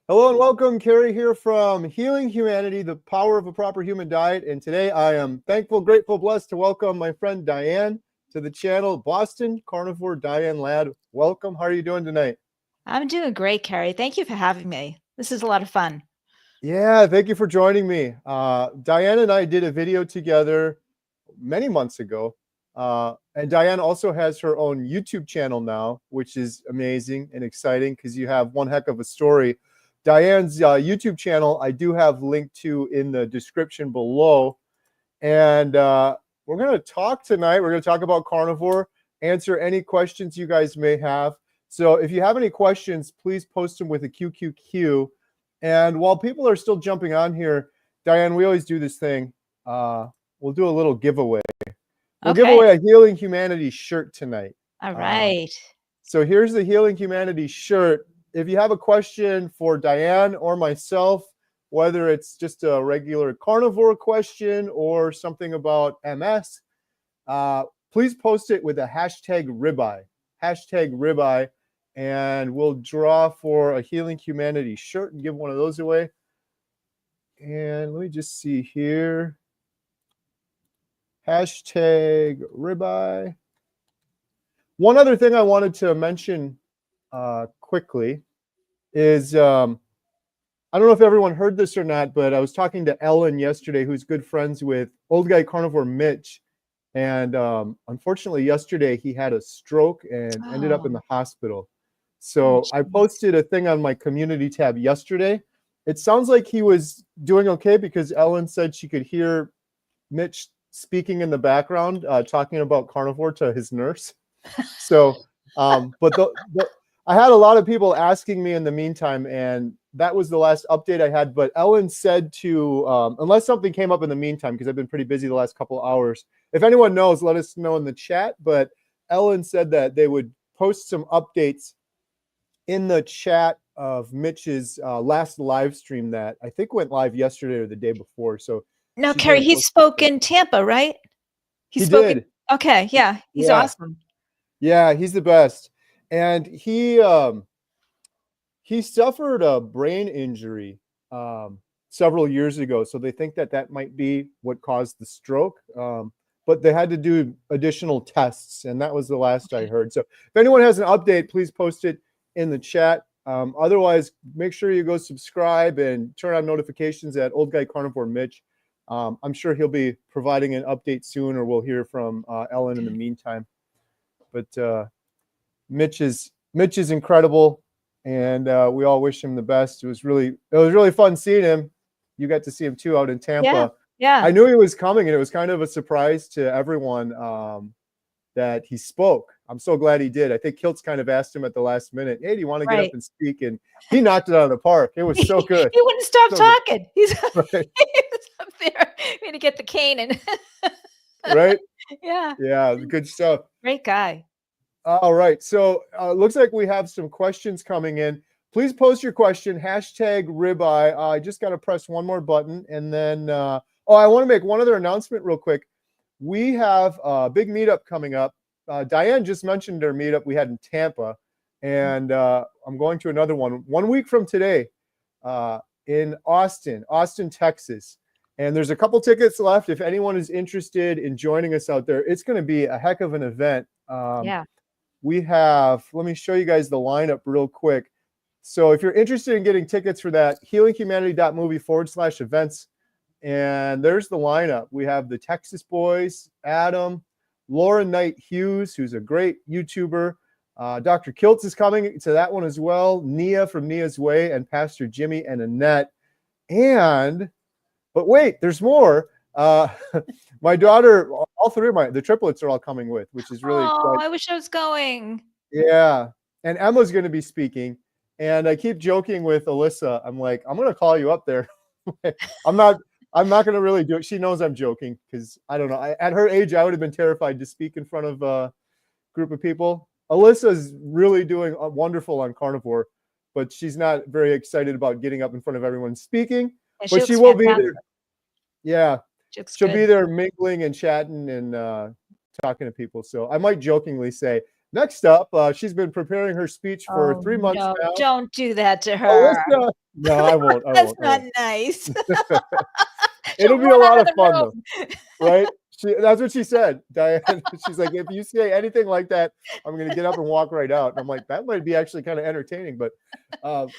Hello and welcome. Kerry here from Healing Humanity, the Power of a Proper Human Diet. And today I am thankful, grateful, blessed to welcome my friend Diane to the channel. Boston Carnivore Diane Ladd, welcome. How are you doing tonight? I'm doing great, Kerry. Thank you for having me. This is a lot of fun. Yeah, thank you for joining me. Diane and I did a video together many months ago. And Diane also has her own YouTube channel now, which is amazing and exciting because you have one heck of a story. Diane's YouTube channel, I do have linked to in the description below. And we're going to talk tonight. We're going to talk about carnivore, answer any questions you guys may have. So if you have any questions, please post them with a QQQ. And while people are still jumping on here, Diane, we always do this thing. We'll do a little giveaway. We'll give away a Healing Humanity shirt tonight. All right. So here's the Healing Humanity shirt. If you have a question for Diane or myself, whether it's just a regular carnivore question or something about MS, please post it with a hashtag ribeye. Hashtag ribeye. And we'll draw for a Healing Humanity shirt and give one of those away. And let me just see here. Hashtag ribeye. One other thing I wanted to mention quickly is, I don't know if everyone heard this or not, but I was talking to Ellen yesterday, who's good friends with Old Guy Carnivore Mitch. And unfortunately, yesterday he had a stroke and ended up in the hospital. So I posted a thing on my community tab yesterday. It sounds like he was doing okay because Ellen said she could hear Mitch speaking in the background, talking about carnivore to his nurse. So, but I had a lot of people asking me in the meantime, and that was the last update I had. But Ellen said to, unless something came up in the meantime, because I've been pretty busy the last couple hours, if anyone knows, let us know in the chat. But Ellen said that they would post some updates in the chat of Mitch's last live stream that I think went live yesterday or the day before. So now, Kerry, he spoke in Tampa, right? He did. Okay, yeah, he's awesome. Yeah, he's the best. And he suffered a brain injury several years ago. So they think that that might be what caused the stroke. But they had to do additional tests, and that was the last I heard. So if anyone has an update, please post it in the chat. Otherwise, make sure you go subscribe and turn on notifications at Old Guy Carnivore Mitch. I'm sure he'll be providing an update soon, or we'll hear from Ellen in the meantime. But Mitch is incredible, and we all wish him the best. It was really fun seeing him. You got to see him too out in Tampa. Yeah. I knew he was coming, and it was kind of a surprise to everyone that he spoke. I'm so glad he did. I think Kiltz kind of asked him at the last minute, "Hey, do you want to get up and speak?" And he knocked it out of the park. It was so good. He wouldn't stop talking. He's up there. Going to get the cane and right. Yeah, good stuff. Great guy. All right, so looks like we have some questions coming in. Please post your question, hashtag ribeye. I just got to press one more button, and then I want to make one other announcement real quick. We have a big meetup coming up. Diane just mentioned our meetup we had in Tampa, and I'm going to another one 1 week from today in Austin, Texas. And there's a couple tickets left. If anyone is interested in joining us out there, it's going to be a heck of an event. We have, let me show you guys the lineup real quick. So if you're interested in getting tickets for that, healinghumanity.movie/events. And there's the lineup. We have the Texas boys, Adam, Laura Knight Hughes, who's a great YouTuber. Dr. Kiltz is coming to that one as well. Nia from Nia's Way, and Pastor Jimmy and Annette. But wait, there's more. My daughter, all three of the triplets are all coming with, which is really exciting. I wish I was going. Yeah. And Emma's going to be speaking. And I keep joking with Alyssa. I'm like, I'm going to call you up there. I'm not going to really do it. She knows I'm joking because I don't know. At her age, I would have been terrified to speak in front of a group of people. Alyssa's really doing wonderful on carnivore, but she's not very excited about getting up in front of everyone speaking. But she will be there. Yeah. She'll be there mingling and chatting and talking to people. So I might jokingly say, next up, she's been preparing her speech for 3 months now. Don't do that to her. No, I won't. I That's won't. I not won't. nice. It'll She'll be a run lot out of of the fun though, room. right? That's what she said, Diane. She's like, if you say anything like that, I'm going to get up and walk right out. And I'm like, that might be actually kind of entertaining. But so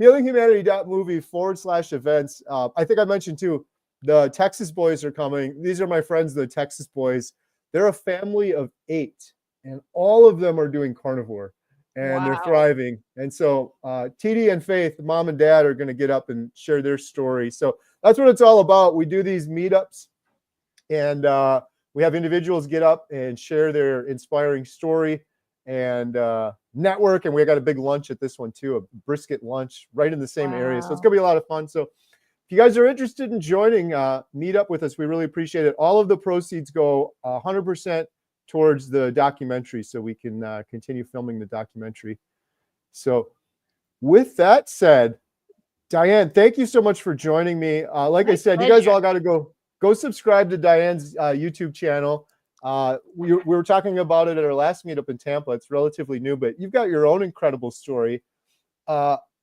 healinghumanity.movie/events. I think I mentioned too, the Texas boys are coming. These are my friends, the Texas boys. They're a family of 8, and all of them are doing carnivore. And they're Wow. thriving. And so TD and Faith, mom and dad, are going to get up and share their story. So that's what it's all about. We do these meetups, and we have individuals get up and share their inspiring story and network. And we got a big lunch at this one too, a brisket lunch right in the same area. So it's Wow. going to be a lot of fun. So if you guys are interested in joining, meet up with us. We really appreciate it. All of the proceeds go 100% towards the documentary, so we can continue filming the documentary. So with that said, Diane, thank you so much for joining me. Like I said, you guys all got to go subscribe to Diane's YouTube channel. We were talking about it at our last meetup in Tampa. It's relatively new, but you've got your own incredible story.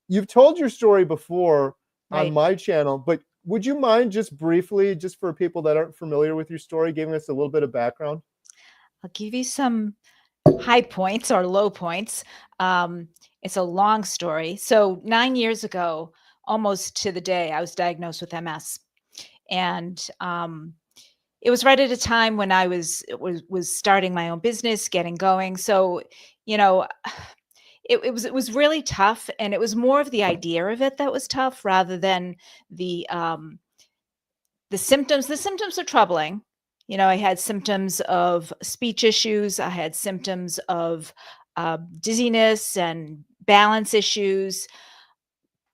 You've told your story before on my channel, but would you mind just briefly, just for people that aren't familiar with your story, giving us a little bit of background? I'll give you some high points or low points. It's a long story. So 9 years ago, almost to the day, I was diagnosed with MS. And it was right at a time when I was starting my own business, getting going. So, you know, it was really tough, and it was more of the idea of it that was tough rather than the symptoms. The symptoms are troubling. You know, I had symptoms of speech issues. I had symptoms of dizziness and balance issues.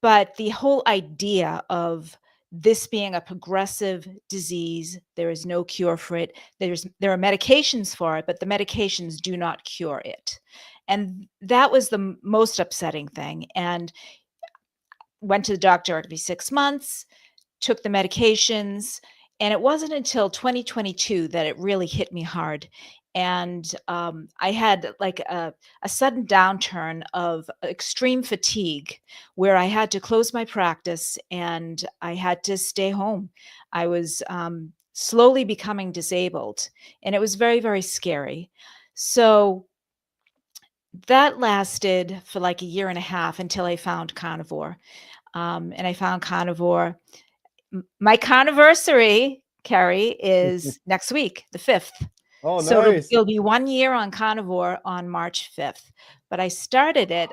But the whole idea of this being a progressive disease, there is no cure for it. There are medications for it, but the medications do not cure it. And that was the most upsetting thing. And went to the doctor every 6 months, took the medications, and it wasn't until 2022 that it really hit me hard. And I had like a sudden downturn of extreme fatigue where I had to close my practice and I had to stay home. I was slowly becoming disabled, and it was very, very scary. So that lasted for like a year and a half until I found Carnivore. And I found Carnivore. My carniversary, Kerry, is next week, the 5th. Oh, So nice. it'll be 1 year on Carnivore on March 5th. But I started it.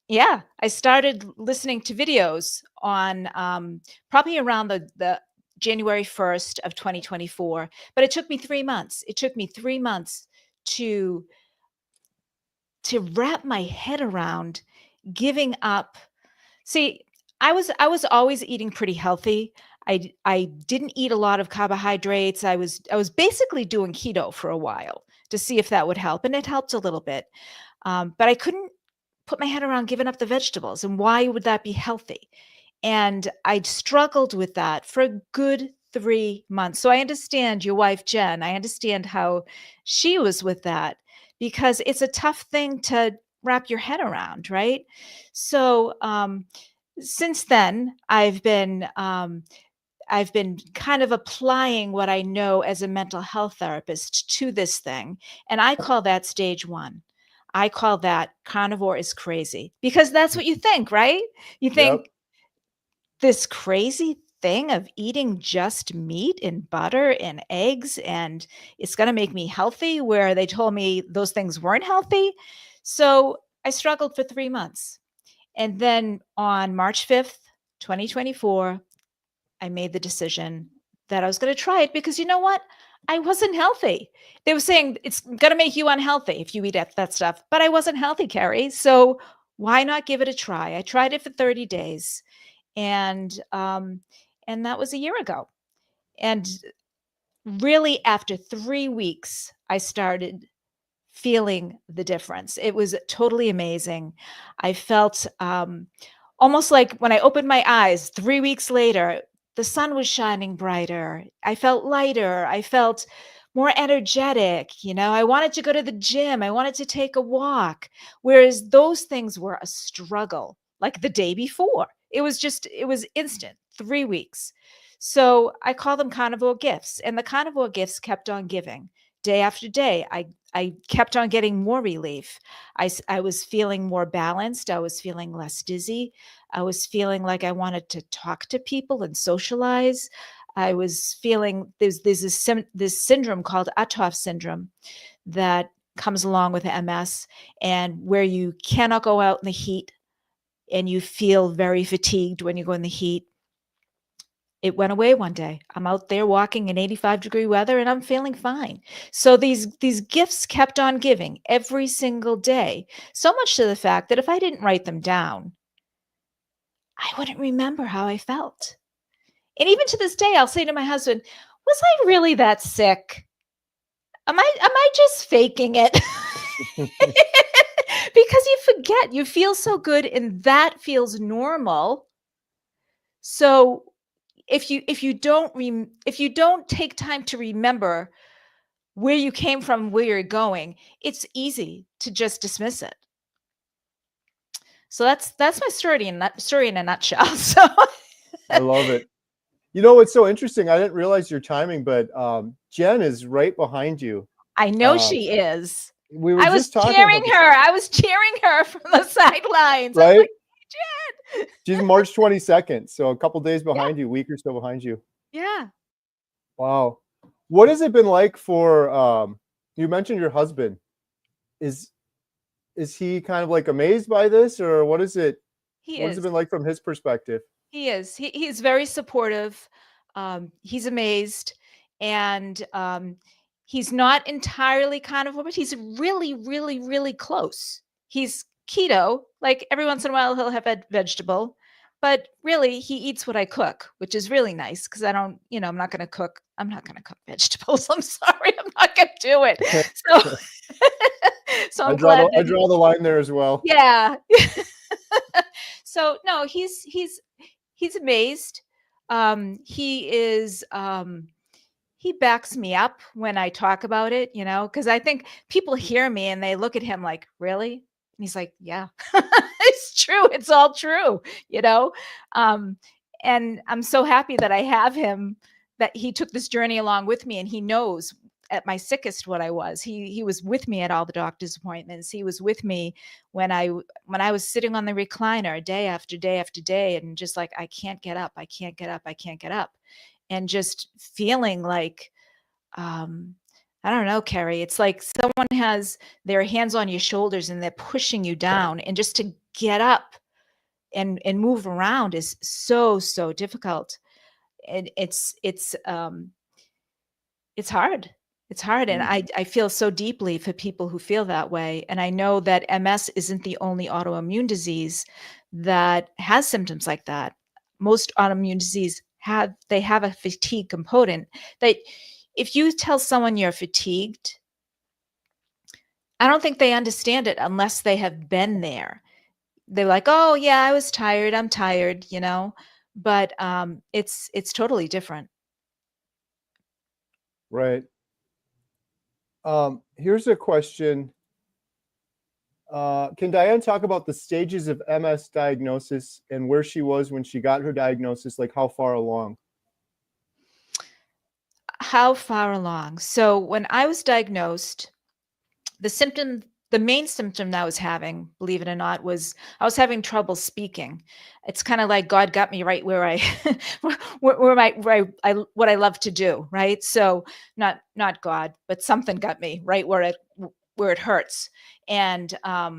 Yeah, I started listening to videos on probably around the January 1st of 2024. But it took me 3 months. It took me 3 months to wrap my head around giving up. See, I was always eating pretty healthy. I didn't eat a lot of carbohydrates. I was basically doing keto for a while to see if that would help, and it helped a little bit. But I couldn't put my head around giving up the vegetables, and why would that be healthy? And I struggled with that for a good 3 months. So I understand your wife, Jen. I understand how she was with that because it's a tough thing to wrap your head around, right? So since then, I've been kind of applying what I know as a mental health therapist to this thing, and I call that stage 1. I call that carnivore is crazy because that's what you think, right? You Yep. think this crazy thing of eating just meat and butter and eggs, and it's going to make me healthy, where they told me those things weren't healthy. So I struggled for 3 months. And then on March 5th, 2024, I made the decision that I was going to try it because you know what? I wasn't healthy. They were saying it's going to make you unhealthy if you eat that stuff, but I wasn't healthy, Kerry. So why not give it a try? I tried it for 30 days, and that was a year ago. And really, after 3 weeks, I started feeling the difference. It was totally amazing. I felt almost like when I opened my eyes 3 weeks later, the sun was shining brighter. I felt lighter. I felt more energetic. You know, I wanted to go to the gym. I wanted to take a walk. Whereas those things were a struggle like the day before. It was instant, 3 weeks. So I call them carnivore gifts, and the carnivore gifts kept on giving. Day after day, I kept on getting more relief. I was feeling more balanced. I was feeling less dizzy. I was feeling like I wanted to talk to people and socialize. I was feeling there's this syndrome called Atov syndrome that comes along with MS, and where you cannot go out in the heat and you feel very fatigued when you go in the heat. It went away one day. I'm out there walking in 85-degree weather and I'm feeling fine. So these gifts kept on giving every single day, so much to the fact that if I didn't write them down, I wouldn't remember how I felt. And even to this day, I'll say to my husband, "Was I really that sick? Am I just faking it?" Because you forget, you feel so good and that feels normal. So if you don't take time to remember where you came from, where you're going, it's easy to just dismiss it. So that's my story in a nutshell. So I love it. You know what's so interesting? I didn't realize your timing, but Jen is right behind you. I know she is. We were I was just talking cheering about this, her. I was cheering her from the sidelines. I was right? like, Jen. She's March 22nd, so a couple days Yeah, behind you, week or so behind you. yeah. Wow. What has it been like for you mentioned your husband. Is he kind of like amazed by this, or what is it He what has it is. been like from his perspective? He is. He's very supportive. He's amazed, and he's not entirely carnivore, but he's really, really, really close. He's keto. Like every once in a while, he'll have a vegetable, but really, he eats what I cook, which is really nice because I don't. I'm not going to cook. I'm not going to cook vegetables. I'm sorry, I'm not going to do it. So, so I'm glad I that draw the line there as well. yeah. So no, he's amazed. He is he backs me up when I talk about it, because I think people hear me and they look at him like, really? And he's like, yeah, it's true. It's all true, you know? Um, and I'm so happy that I have him, that he took this journey along with me and he knows at my sickest what I was. He was with me at all the doctor's appointments. He was with me when I was sitting on the recliner day after day after day and just like, I can't get up, I can't get up, I can't get up. And just feeling like, um, I don't know, Kerry, it's like someone has their hands on your shoulders and they're pushing you down, and just to get up and move around is so, so difficult. And it's hard. It's hard. And Mm. I feel so deeply for people who feel that way. And I know that MS isn't the only autoimmune disease that has symptoms like that. Most autoimmune disease have a fatigue component that if you tell someone you're fatigued, I don't think they understand it unless they have been there. They're like, "Oh yeah, I was tired. I'm tired." But it's totally different. Right. Here's a question. Can Diane talk about the stages of MS diagnosis and where she was when she got her diagnosis, like how far along? How far along? So when I was diagnosed, the main symptom that I was having, believe it or not, was I was having trouble speaking. It's kind of like God got me right where I, what I love to do, right? So not God, but something got me right where it hurts, and I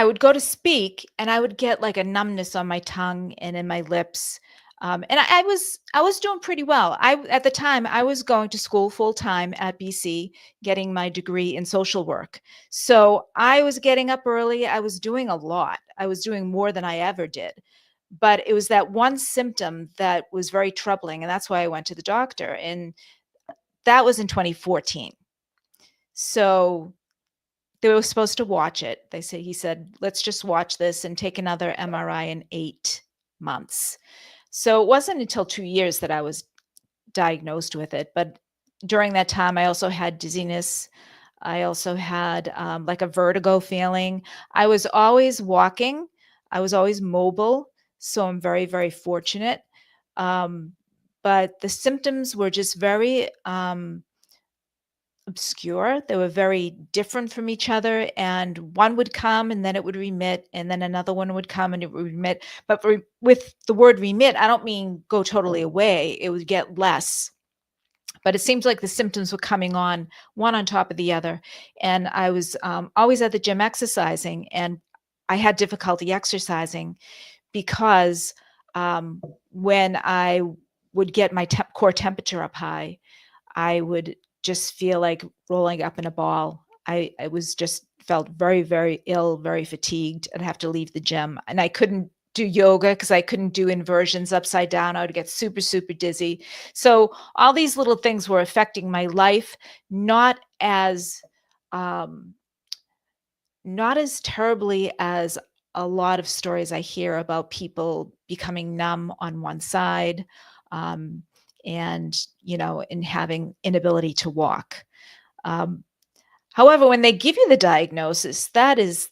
would go to speak and I would get like a numbness on my tongue and in my lips. And I was doing pretty well. At the time I was going to school full time at BC, getting my degree in social work. So I was getting up early. I was doing a lot. I was doing more than I ever did. But it was that one symptom that was very troubling. And that's why I went to the doctor. And that was in 2014. So they were supposed to watch it. He said, let's just watch this and take another MRI in 8 months. So it wasn't until 2 years that I was diagnosed with it. But during that time, I also had dizziness. I also had like a vertigo feeling. I was always walking. I was always mobile, so I'm very, very fortunate. But the symptoms were just very obscure. They were very different from each other, and one would come and then it would remit, and then another one would come and it would remit. But with the word remit, I don't mean go totally away. It would get less. But it seems like the symptoms were coming on one on top of the other. And I was always at the gym exercising, and I had difficulty exercising because when I would get my core temperature up high, I would just feel like rolling up in a ball. I was just felt very, very ill, very fatigued. I'd have to leave the gym, and I couldn't do yoga because I couldn't do inversions upside down. I would get super, super dizzy. So all these little things were affecting my life, not as um, not as terribly as a lot of stories I hear about people becoming numb on one side, um, and and having inability to walk. Um, However, when they give you the diagnosis, that is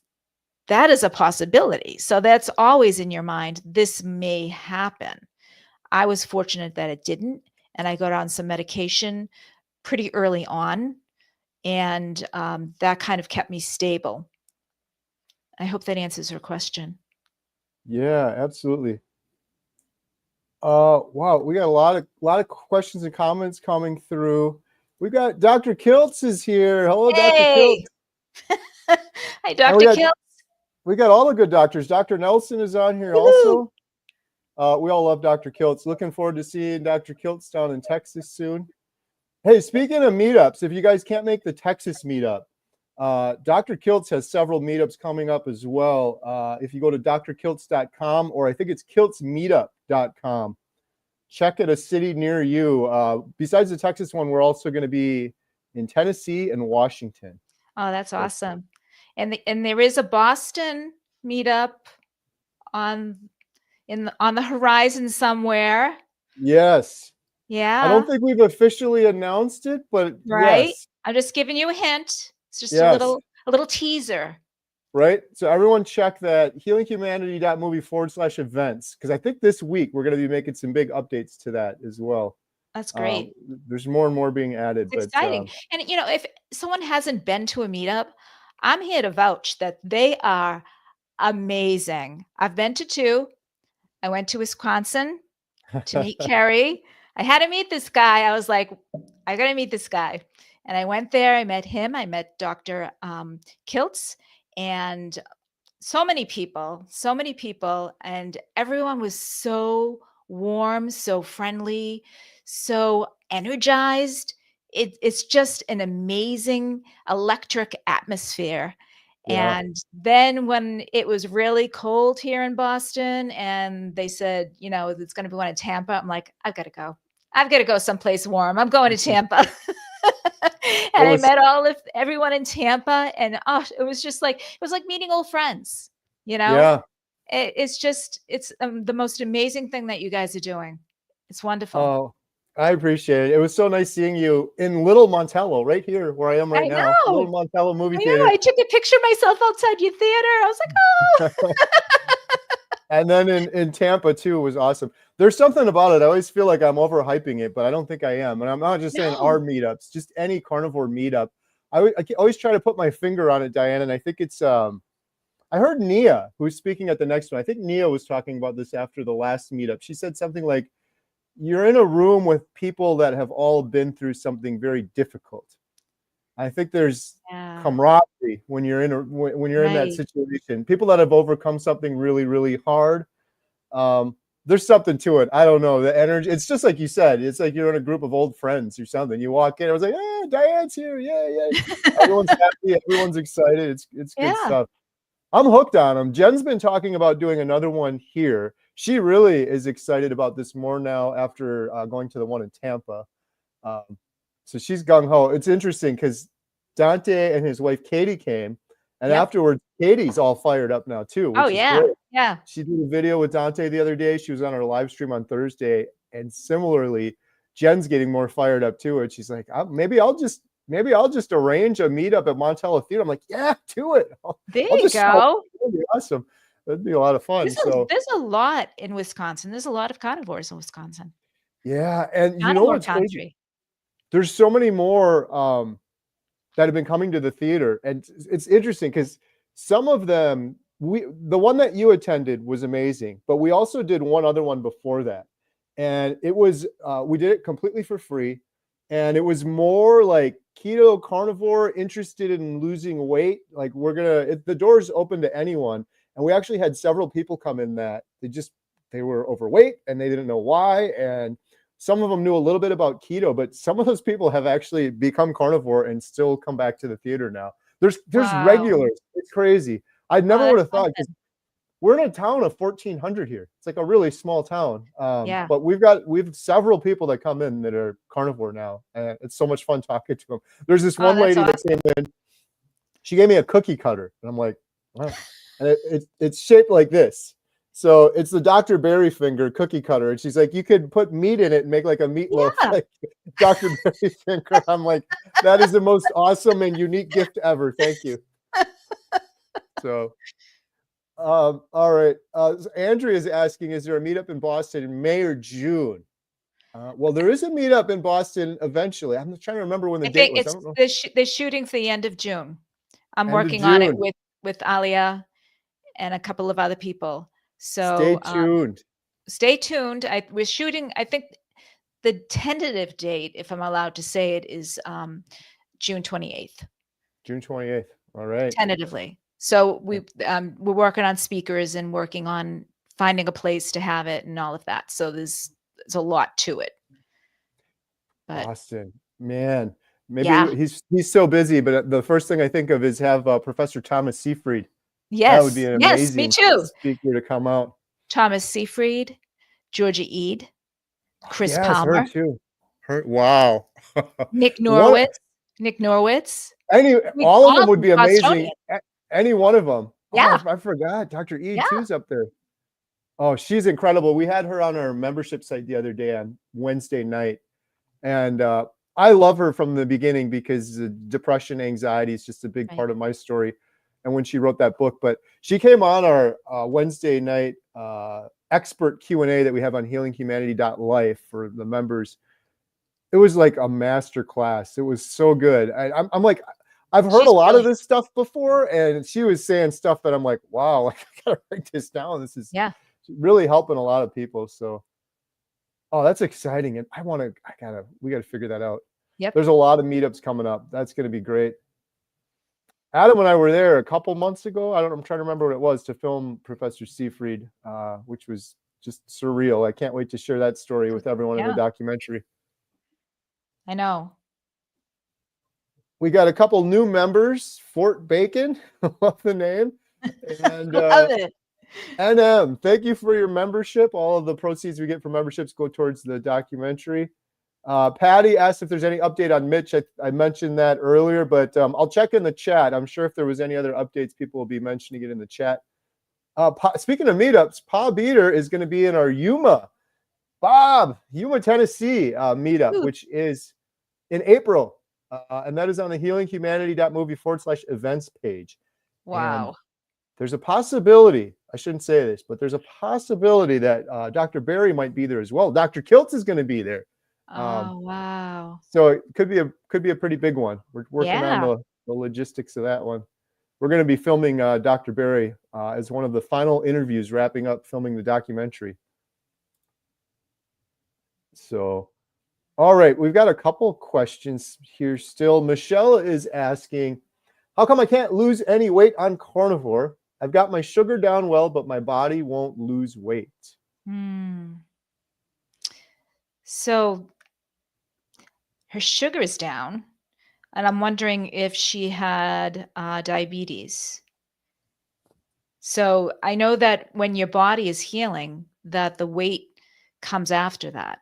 a possibility. So that's always in your mind. This may happen. I was fortunate that it didn't, and I got on some medication pretty early on, and that kind of kept me stable. I hope that answers her question. Yeah, absolutely. Wow, we got a lot of questions and comments coming through. We got Dr. Kiltz is here. Hello, Dr. Kiltz. Hey! Hi, And Dr. Kill. we got all the good doctors. Dr. Nelson is on here Woohoo! also. We all love Dr. Kiltz. Looking forward to seeing Dr. Kiltz down in Texas soon. Hey, speaking of meetups, if you guys can't make the Texas meetup, Dr. Kiltz has several meetups coming up as well. If you go to drkiltz.com, or I think it's kiltzmeetup.com, check at a city near you. Besides the Texas one, we're also going to be in Tennessee and Washington. Oh, that's awesome. And there is a Boston meetup on the horizon somewhere. Yes. Yeah. I don't think we've officially announced it, but Right? yes. I'm just giving you a hint. It's just Yes. a little teaser. Right. So everyone check that healinghumanity.movie/events, because I think this week we're going to be making some big updates to that as well. That's great. There's more and more being added. It's exciting. And if someone hasn't been to a meetup, I'm here to vouch that they are amazing. I've been to 2. I went to Wisconsin to meet Kerry. I had to meet this guy. I was like, I got to meet this guy. And I went there. I met him. I met Dr. Kiltz, and so many people, and everyone was so warm, so friendly, so energized. It's just an amazing electric atmosphere. Yeah. And then when it was really cold here in Boston and they said, it's going to be one in Tampa, I'm like, I've got to go. I've got to go someplace warm. I'm going to Tampa. And I met everyone in Tampa, and it was like meeting old friends. Yeah. It's the most amazing thing that you guys are doing. It's wonderful. Oh, I appreciate it. It was so nice seeing you in Little Montello, right here where I am right now. know. Little Montello movie I theater. know. I took a picture of myself outside your theater. I was like, oh. And then in Tampa too was awesome. There's something about it. I always feel like I'm overhyping it, but I don't think I am. And I'm not just saying our meetups, just any carnivore meetup. I always try to put my finger on it, Diane, and I think it's I heard Nia, who's speaking at the next one. I think Nia was talking about this after the last meetup. She said something like, you're in a room with people that have all been through something very difficult. I think there's camaraderie when you're in in that situation. People that have overcome something really, really hard. There's something to it. I don't know. The energy. It's just like you said. It's like you're in a group of old friends or something. You walk in. I was like, "Hey, Diane's here! Yeah." Everyone's happy. Everyone's excited. It's good stuff. I'm hooked on them. Jen's been talking about doing another one here. She really is excited about this more now after going to the one in Tampa. So she's gung-ho. It's interesting because Dante and his wife Katie came, and afterwards Katie's all fired up now too. Which is great. Yeah. She did a video with Dante the other day. She was on our live stream on Thursday, and similarly, Jen's getting more fired up too. And she's like, maybe I'll just arrange a meetup at Montello Theater. I'm like, yeah, do it. There you go. That'd be awesome. That'd be a lot of fun. So There's a lot in Wisconsin. There's a lot of carnivores in Wisconsin. yeah, and you know Carnivore what's crazy? country. There's so many more that have been coming to the theater, and it's interesting because some of them, the one that you attended was amazing, but we also did one other one before that, and it was we did it completely for free, and it was more like keto carnivore, interested in losing weight. Like the doors open to anyone, and we actually had several people come in that they were overweight and they didn't know why, and some of them knew a little bit about keto, but some of those people have actually become carnivore and still come back to the theater now. There's Wow. regulars. It's crazy. I Oh, never would that's have thought, because something. we're in a town of 1,400 here. It's like a really small town. Yeah. But we've several people that come in that are carnivore now, and it's so much fun talking to them. There's this Oh, one that's lady that awesome. came in. She gave me a cookie cutter, and I'm like, wow. And it's shaped like this. So it's the Dr. Berry finger cookie cutter. And she's like, you could put meat in it and make like a meatloaf, Yeah. like Dr. Berry finger. I'm like, that is the most awesome and unique gift ever. Thank you. So, all right. So Andrea is asking, is there a meetup in Boston in May or June? Well, there is a meetup in Boston eventually. I'm trying to remember when the I date think was. I don't know. they're shooting for the end of June. I'm End of working on it June. with Alia and a couple of other people. Stay So tuned. stay tuned. We're shooting. I think the tentative date, if I'm allowed to say it, is June 28th. June 28th. All right. Tentatively. So we're working on speakers and working on finding a place to have it and all of that. So there's a lot to it. But Boston, man, maybe yeah. he's so busy, but the first thing I think of is have Professor Thomas Seyfried. That would be Yes. an Yes, me amazing too. speaker to come out. Thomas Seyfried, Georgia Eade, Chris Yes, her Palmer, too. Her, wow. Nick One, Norwitz. Nick Norwitz. all of them All would from be amazing. Bostonian. Any one of them. Oh, Yeah. I forgot. Dr. E Yeah. two's up there. Oh, she's incredible. We had her on our membership site the other day on Wednesday night. And I love her from the beginning because depression, anxiety is just a big Right. part of my story. And when she wrote that book, but she came on our Wednesday night expert Q&A that we have on healinghumanity.life for the members. It was like a master class. It was so good. I'm like, I've heard She's a lot of brilliant. this stuff before, and she was saying stuff that I'm like, wow, like, I gotta write this down. This is really helping a lot of people. So, oh, that's exciting. And we gotta figure that out. Yep. There's a lot of meetups coming up. That's gonna be great. Adam and I were there a couple months ago. I'm trying to remember what it was, to film Professor Seyfried, which was just surreal. I can't wait to share that story with everyone in the documentary. I know. We got a couple new members, Fort Bacon, love the name, and Love it. NM. Thank you for your membership. All of the proceeds we get from memberships go towards the documentary. Patty asked if there's any update on Mitch. I mentioned that earlier, but I'll check in the chat. I'm sure if there was any other updates, people will be mentioning it in the chat. Speaking of meetups, Pa Beater is going to be in our Yuma, Tennessee meetup, which is in April. And that is on the healinghumanity.movie/events page. Wow. And there's a possibility, I shouldn't say this, but there's a possibility that Dr. Berry might be there as well. Dr. Kiltz is going to be there. Oh, wow. So it could be a pretty big one. We're working on the logistics of that one. We're going to be filming Dr. Berry as one of the final interviews, wrapping up filming the documentary. So, all right, we've got a couple questions here still. Michelle is asking, how come I can't lose any weight on carnivore? I've got my sugar down well, but my body won't lose weight. So her sugar is down, and I'm wondering if she had diabetes. So I know that when your body is healing, that the weight comes after that.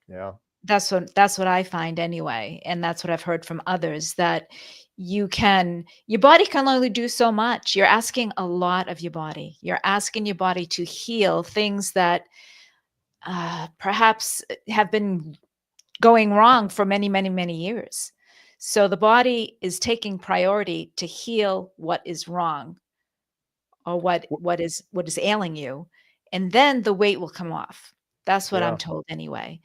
Yeah. That's what I find anyway, and that's what I've heard from others, that your body can only do so much. You're asking a lot of your body. You're asking your body to heal things that perhaps have been going wrong for many, many, many years. So the body is taking priority to heal what is wrong or what is ailing you, and then the weight will come off. That's what Yeah, I'm told anyway.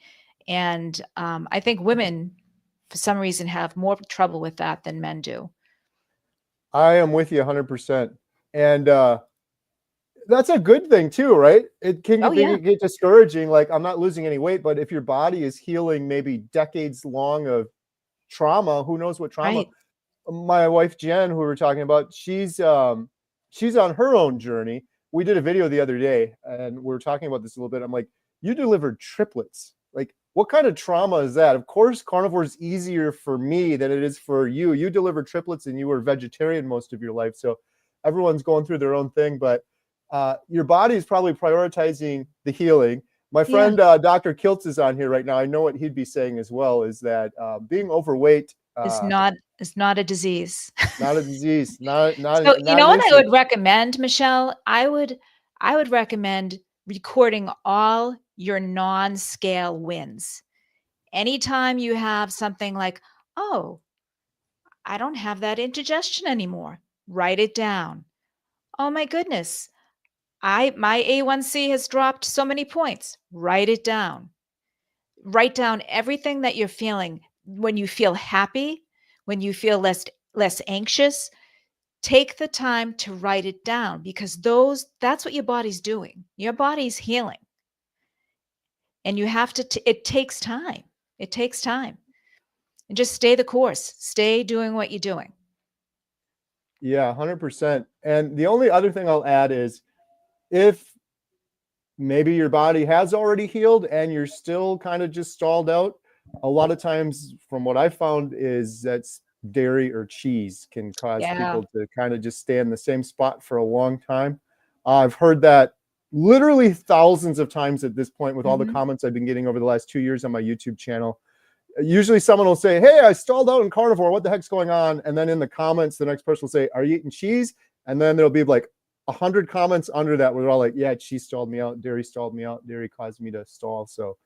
And I think women, for some reason, have more trouble with that than men do. I am with you 100%. And that's a good thing too, right? It can Oh yeah, get discouraging. Like, I'm not losing any weight, but if your body is healing maybe decades long of trauma, who knows what trauma. right. My wife Jen, who we were talking about, she's on her own journey. We did a video the other day and we were talking about this a little bit. I'm like, you delivered triplets. Like, what kind of trauma is that? Of course, carnivore is easier for me than it is for you. You delivered triplets and you were vegetarian most of your life. So everyone's going through their own thing, but your body is probably prioritizing the healing. My Yeah, friend Dr. Kiltz is on here right now. I know what he'd be saying as well is that being overweight, it's not a disease. not a disease, not So, you not know an what I issue. would recommend, Michelle? I would recommend recording all your non-scale wins. Anytime you have something like, "Oh, I don't have that indigestion anymore." Write it down. "Oh my goodness, I my A1C has dropped so many points." Write it down. Write down everything that you're feeling. When you feel happy, when you feel less anxious, take the time to write it down, because that's what your body's doing. Your body's healing, and you have to it takes time. It takes time. And just stay the course. Stay doing what you're doing. Yeah, 100%. And the only other thing I'll add is if maybe your body has already healed and you're still kind of just stalled out, a lot of times from what I found is that dairy or cheese can cause Yeah. people to kind of just stay in the same spot for a long time. I've heard that literally thousands of times at this point with all the Mhm. comments I've been getting over the last 2 years on my YouTube channel. Usually someone will say, "Hey, I stalled out in carnivore. What the heck's going on?" And then in the comments, the next person will say, "Are you eating cheese?" And then there'll be like 100 comments under that where they're all like, "Yeah, cheese stalled me out. Dairy stalled me out. Dairy caused me to stall." So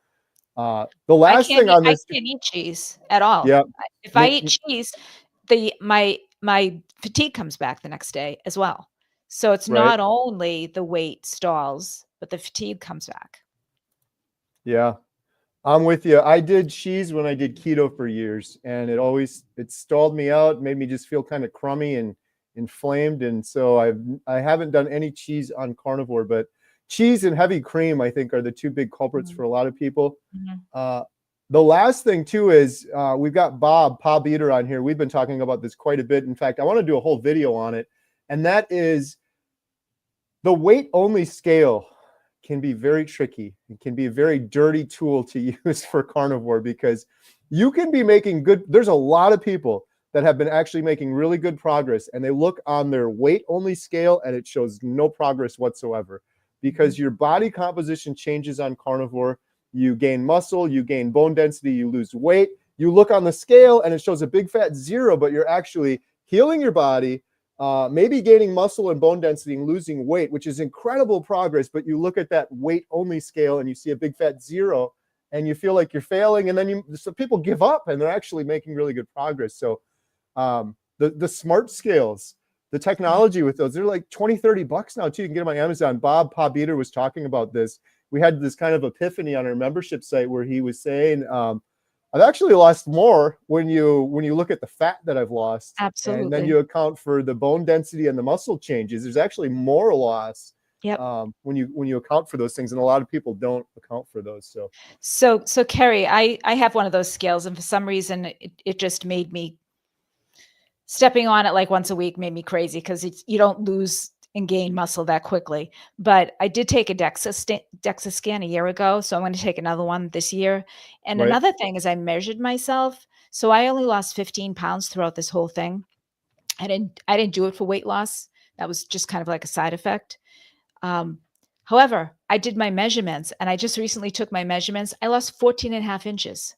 the last thing on I this, can't eat cheese at all. yeah, If I me, eat cheese, my fatigue comes back the next day as well. So it's right, not only the weight stalls, but the fatigue comes back. yeah, I'm with you. I did cheese when I did keto for years, and it stalled me out, made me just feel kind of crummy and inflamed, and so I haven't done any cheese on carnivore, but cheese and heavy cream I think are the two big culprits Mhm, for a lot of people. mhm. Uh, the last thing too is we've got Bob Eater on here. We've been talking about this quite a bit. In fact, I want to do a whole video on it, and that is the weight only scale can be very tricky. It can be a very dirty tool to use for carnivore because you can be making good. There's a lot of people that have been actually making really good progress and they look on their weight only scale and it shows no progress whatsoever because Mhm. your body composition changes on carnivore. You gain muscle, you gain bone density, you lose weight. You look on the scale and it shows a big fat 0, but you're actually healing your body, maybe gaining muscle and bone density and losing weight, which is incredible progress. But you look at that weight only scale and you see a big fat 0 and you feel like you're failing. And then so people give up and they're actually making really good progress. So the smart scales, the Yeah. technology with those, they're like 20, $30 now too. You can get them on Amazon. Bob Eater was talking about this. We had this kind of epiphany on our membership site where he was saying, I've actually lost more when you look at the fat that I've lost, and then Absolutely. you account for the bone density and the muscle changes. There's actually more loss Yep. when you account for those things, and a lot of people don't account for those. So So Kerry, I have one of those scales, and for some reason, it just made me stepping on it like once a week made me crazy because you don't lose and gain muscle that quickly. But I did take a DEXA scan a year ago, so I'm going to take another one this year. And right, another thing is I measured myself, so I only lost 15 pounds throughout this whole thing. I didn't do it for weight loss. That was just kind of like a side effect. Um, However, I did my measurements, and I just recently took my measurements. I lost 14 and a half inches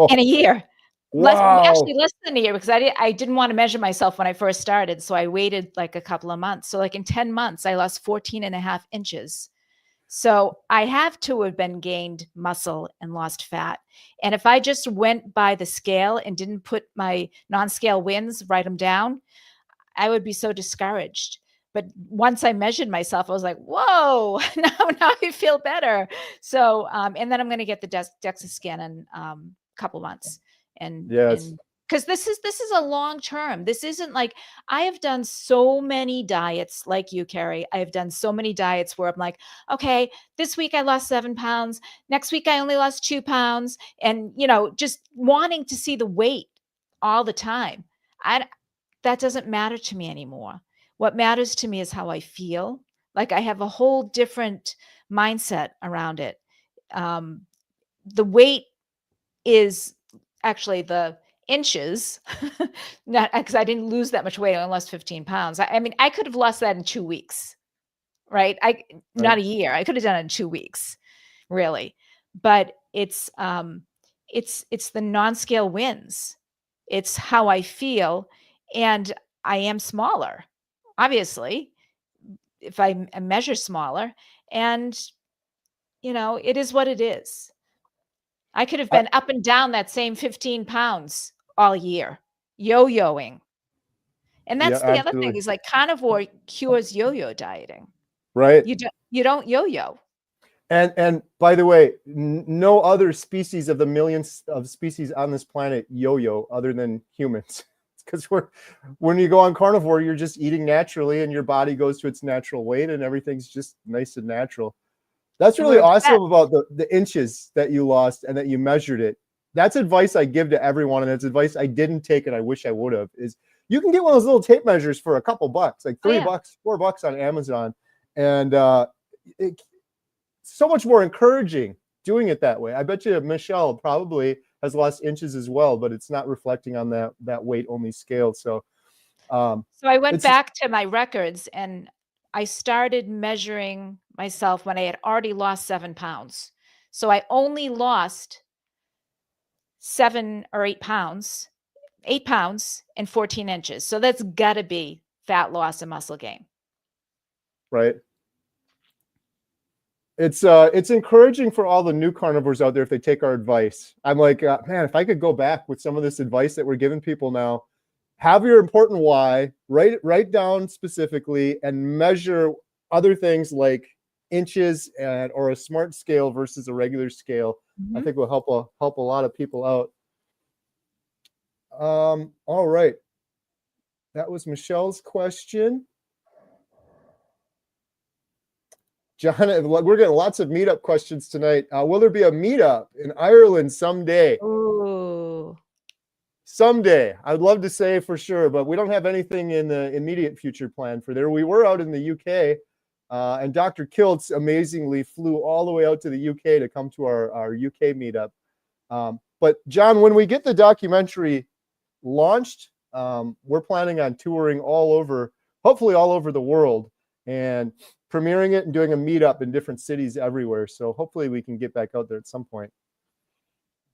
in a year. Actually wow, less than a year because I didn't wanna measure myself when I first started, so I waited, like, a couple of months. So, like, in 10 months, I lost 14 and a half inches. So, I have to have been gained muscle and lost fat, and if I just went by the scale and didn't put my non-scale wins, write them down, I would be so discouraged. but once I measured myself, I was like, whoa, now I feel better. So, and then I'm going to get the DEXA scan in a couple months, and because this is a long term. This isn't like, I have done so many diets like you, Kerry. I have done so many diets where I'm like, okay, this week I lost 7 pounds. Next week I only lost 2 pounds. And, just wanting to see the weight all the time. That doesn't matter to me anymore. What matters to me is how I feel. Like, I have a whole different mindset around it. The weight is actually the inches, not because I didn't lose that much weight. I only lost 15 pounds. I mean, I could have lost that in 2 weeks, right? Not a year. I could have done it in 2 weeks, really. But it's the non-scale wins. It's how I feel, and I am smaller, obviously, if I measure smaller, and it is what it is. I could have been up and down that same 15 pounds all year, yo-yoing. And that's the other thing, is like, carnivore cures yo-yo dieting. Right. You don't yo-yo. And by the way, no other species of the millions of species on this planet yo-yo other than humans. Because when you go on carnivore, you're just eating naturally, and your body goes to its natural weight, and everything's just nice and natural. That's really awesome about the inches that you lost and that you measured it. That's advice I give to everyone, and it's advice I didn't take and I wish I would have. Is you can get one of those little tape measures for a couple bucks, like $3, $4 on Amazon, and it's so much more encouraging doing it that way. I bet you Michelle probably has lost inches as well, but it's not reflecting on that weight only scale. So I went back to my records, and I started measuring myself when I had already lost 7 pounds. So I only lost 7 or 8 pounds, 8 pounds and 14 inches. So that's got to be fat loss and muscle gain. Right. It's encouraging for all the new carnivores out there if they take our advice. I'm like, man, if I could go back with some of this advice that we're giving people now, have your important why, write down specifically, and measure other things like inches or a smart scale versus a regular scale. I think will help a lot of people out. All right. That was Michelle's question. John, we're getting lots of meetup questions tonight. Will there be a meetup in Ireland someday? Ooh. Someday. I'd love to say for sure, but we don't have anything in the immediate future planned for there. We were out in the UK, and Dr. Kiltz amazingly flew all the way out to the UK to come to our UK meetup. But John, when we get the documentary launched, we're planning on touring hopefully all over the world, and premiering it and doing a meetup in different cities everywhere. So hopefully we can get back out there at some point.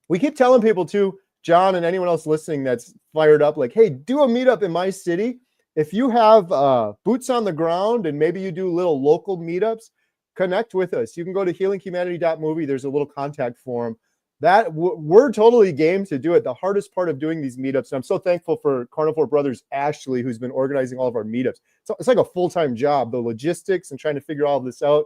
We keep telling people too, John and anyone else listening that's fired up, like, hey, do a meetup in my city. If you have boots on the ground and maybe you do little local meetups, connect with us. You can go to healinghumanity.movie. There's a little contact form. That we're totally game to do it. The hardest part of doing these meetups, and I'm so thankful for Carnivore Brothers Ashley, who's been organizing all of our meetups. So it's like a full-time job, the logistics and trying to figure all of this out.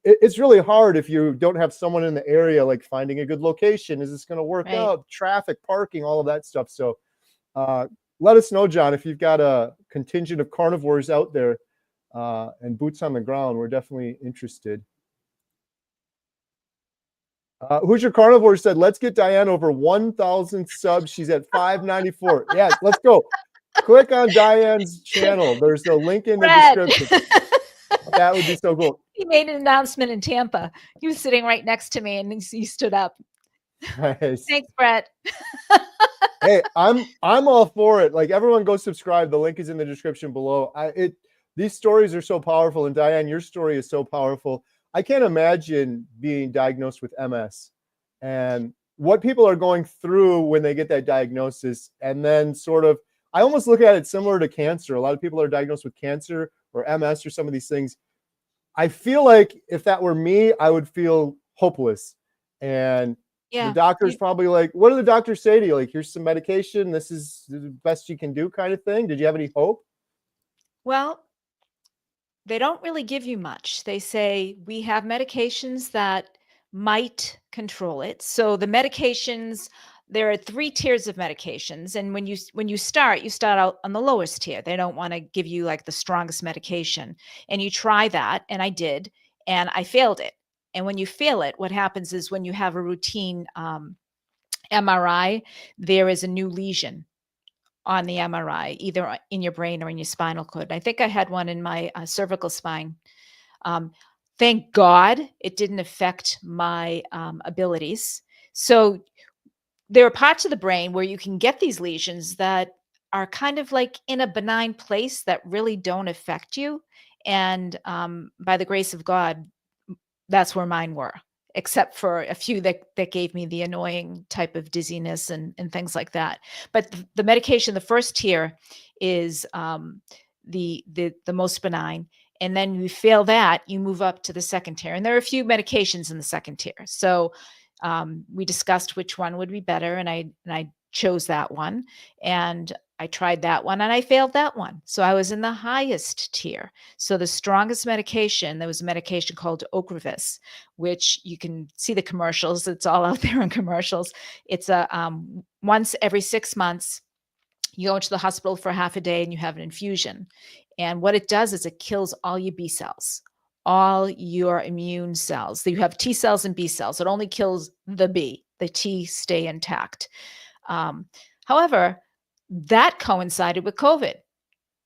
It's really hard if you don't have someone in the area, like finding a good location. Is this going to work out? Traffic, parking, all of that stuff. So let us know, John, if you've got a contingent of carnivores out there and boots on the ground. We're definitely interested. Who's Your Carnivore said, let's get Diane over 1,000 subs. She's at 594. Yeah, let's go. Click on Diane's channel. There's a link in the description. That would be so cool. He made an announcement in Tampa. He was sitting right next to me, and he stood up. Nice. Thanks, Brett. Hey, I'm all for it. Like, everyone go subscribe. The link is in the description below. These stories are so powerful, and Diane, your story is so powerful. I can't imagine being diagnosed with MS and what people are going through when they get that diagnosis. And then I almost look at it similar to cancer. A lot of people are diagnosed with cancer or MS or some of these things. I feel like if that were me, I would feel hopeless. And the doctor's probably like, what do the doctors say to you? Like, here's some medication. This is the best you can do, kind of thing. Did you have any hope? Well, they don't really give you much. They say we have medications that might control it. So the medications, there are 3 tiers of medications, and when you start out on the lowest tier. They don't want to give you like the strongest medication, and you try that, and I did, and I failed it. And when you fail it, what happens is when you have a routine MRI, there is a new lesion on the MRI, either in your brain or in your spinal cord. I think I had one in my cervical spine. Um, thank God it didn't affect my abilities. So there are parts of the brain where you can get these lesions that are kind of like in a benign place that really don't affect you. And by the grace of God, that's where mine were, except for a few that gave me the annoying type of dizziness and things like that. But the medication, the first tier, is the most benign, and then you fail that, you move up to the second tier, and there are a few medications in the second tier. So we discussed which one would be better, and I chose that one, and I tried that one, and I failed that one. So I was in the highest tier. So the strongest medication, there was a medication called Ocrevus, which you can see the commercials. It's all out there in commercials. It's a once every 6 months, you go into the hospital for half a day and you have an infusion. And what it does is it kills all your B cells, all your immune cells. So you have T cells and B cells. It only kills the B. The T stay intact. However, that coincided with COVID.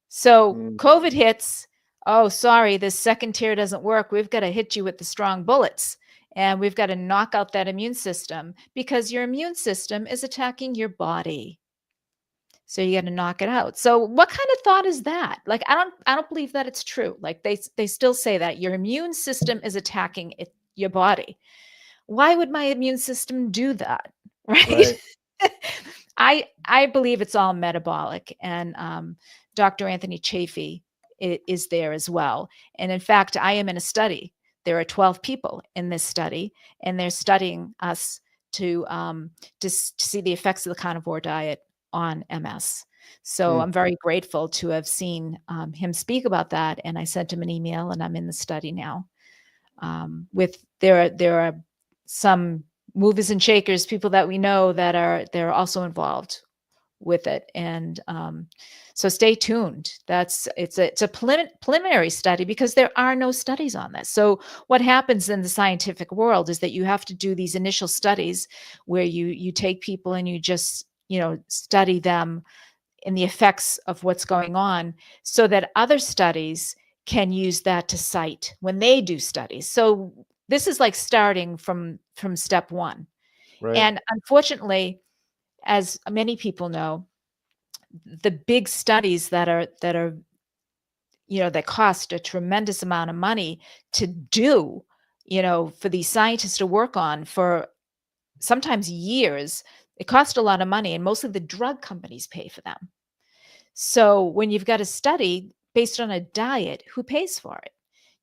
So Mm. COVID hits. Oh, sorry, this second tier doesn't work. We've got to hit you with the strong bullets, and we've got to knock out that immune system, because your immune system is attacking your body. So you got to knock it out. So what kind of thought is that? Like, I don't believe that it's true. Like they still say that your immune system is attacking your body. Why would my immune system do that? Right? I believe it's all metabolic, and Dr. Anthony Chafee is there as well. And in fact, I am in a study. There are 12 people in this study, and they're studying us to see the effects of the carnivore diet on MS. So Mm. I'm very grateful to have seen him speak about that, and I sent him an email, and I'm in the study now. There are some movers and shakers, people that we know they're also involved with it, and so stay tuned. It's a preliminary study, because there are no studies on this. So what happens in the scientific world is that you have to do these initial studies where you take people and you just study them in the effects of what's going on, so that other studies can use that to cite when they do studies. So this is like starting from step one. Right. And unfortunately, as many people know, the big studies that cost a tremendous amount of money to do, for these scientists to work on for sometimes years, it costs a lot of money, and mostly the drug companies pay for them. So when you've got a study based on a diet, who pays for it?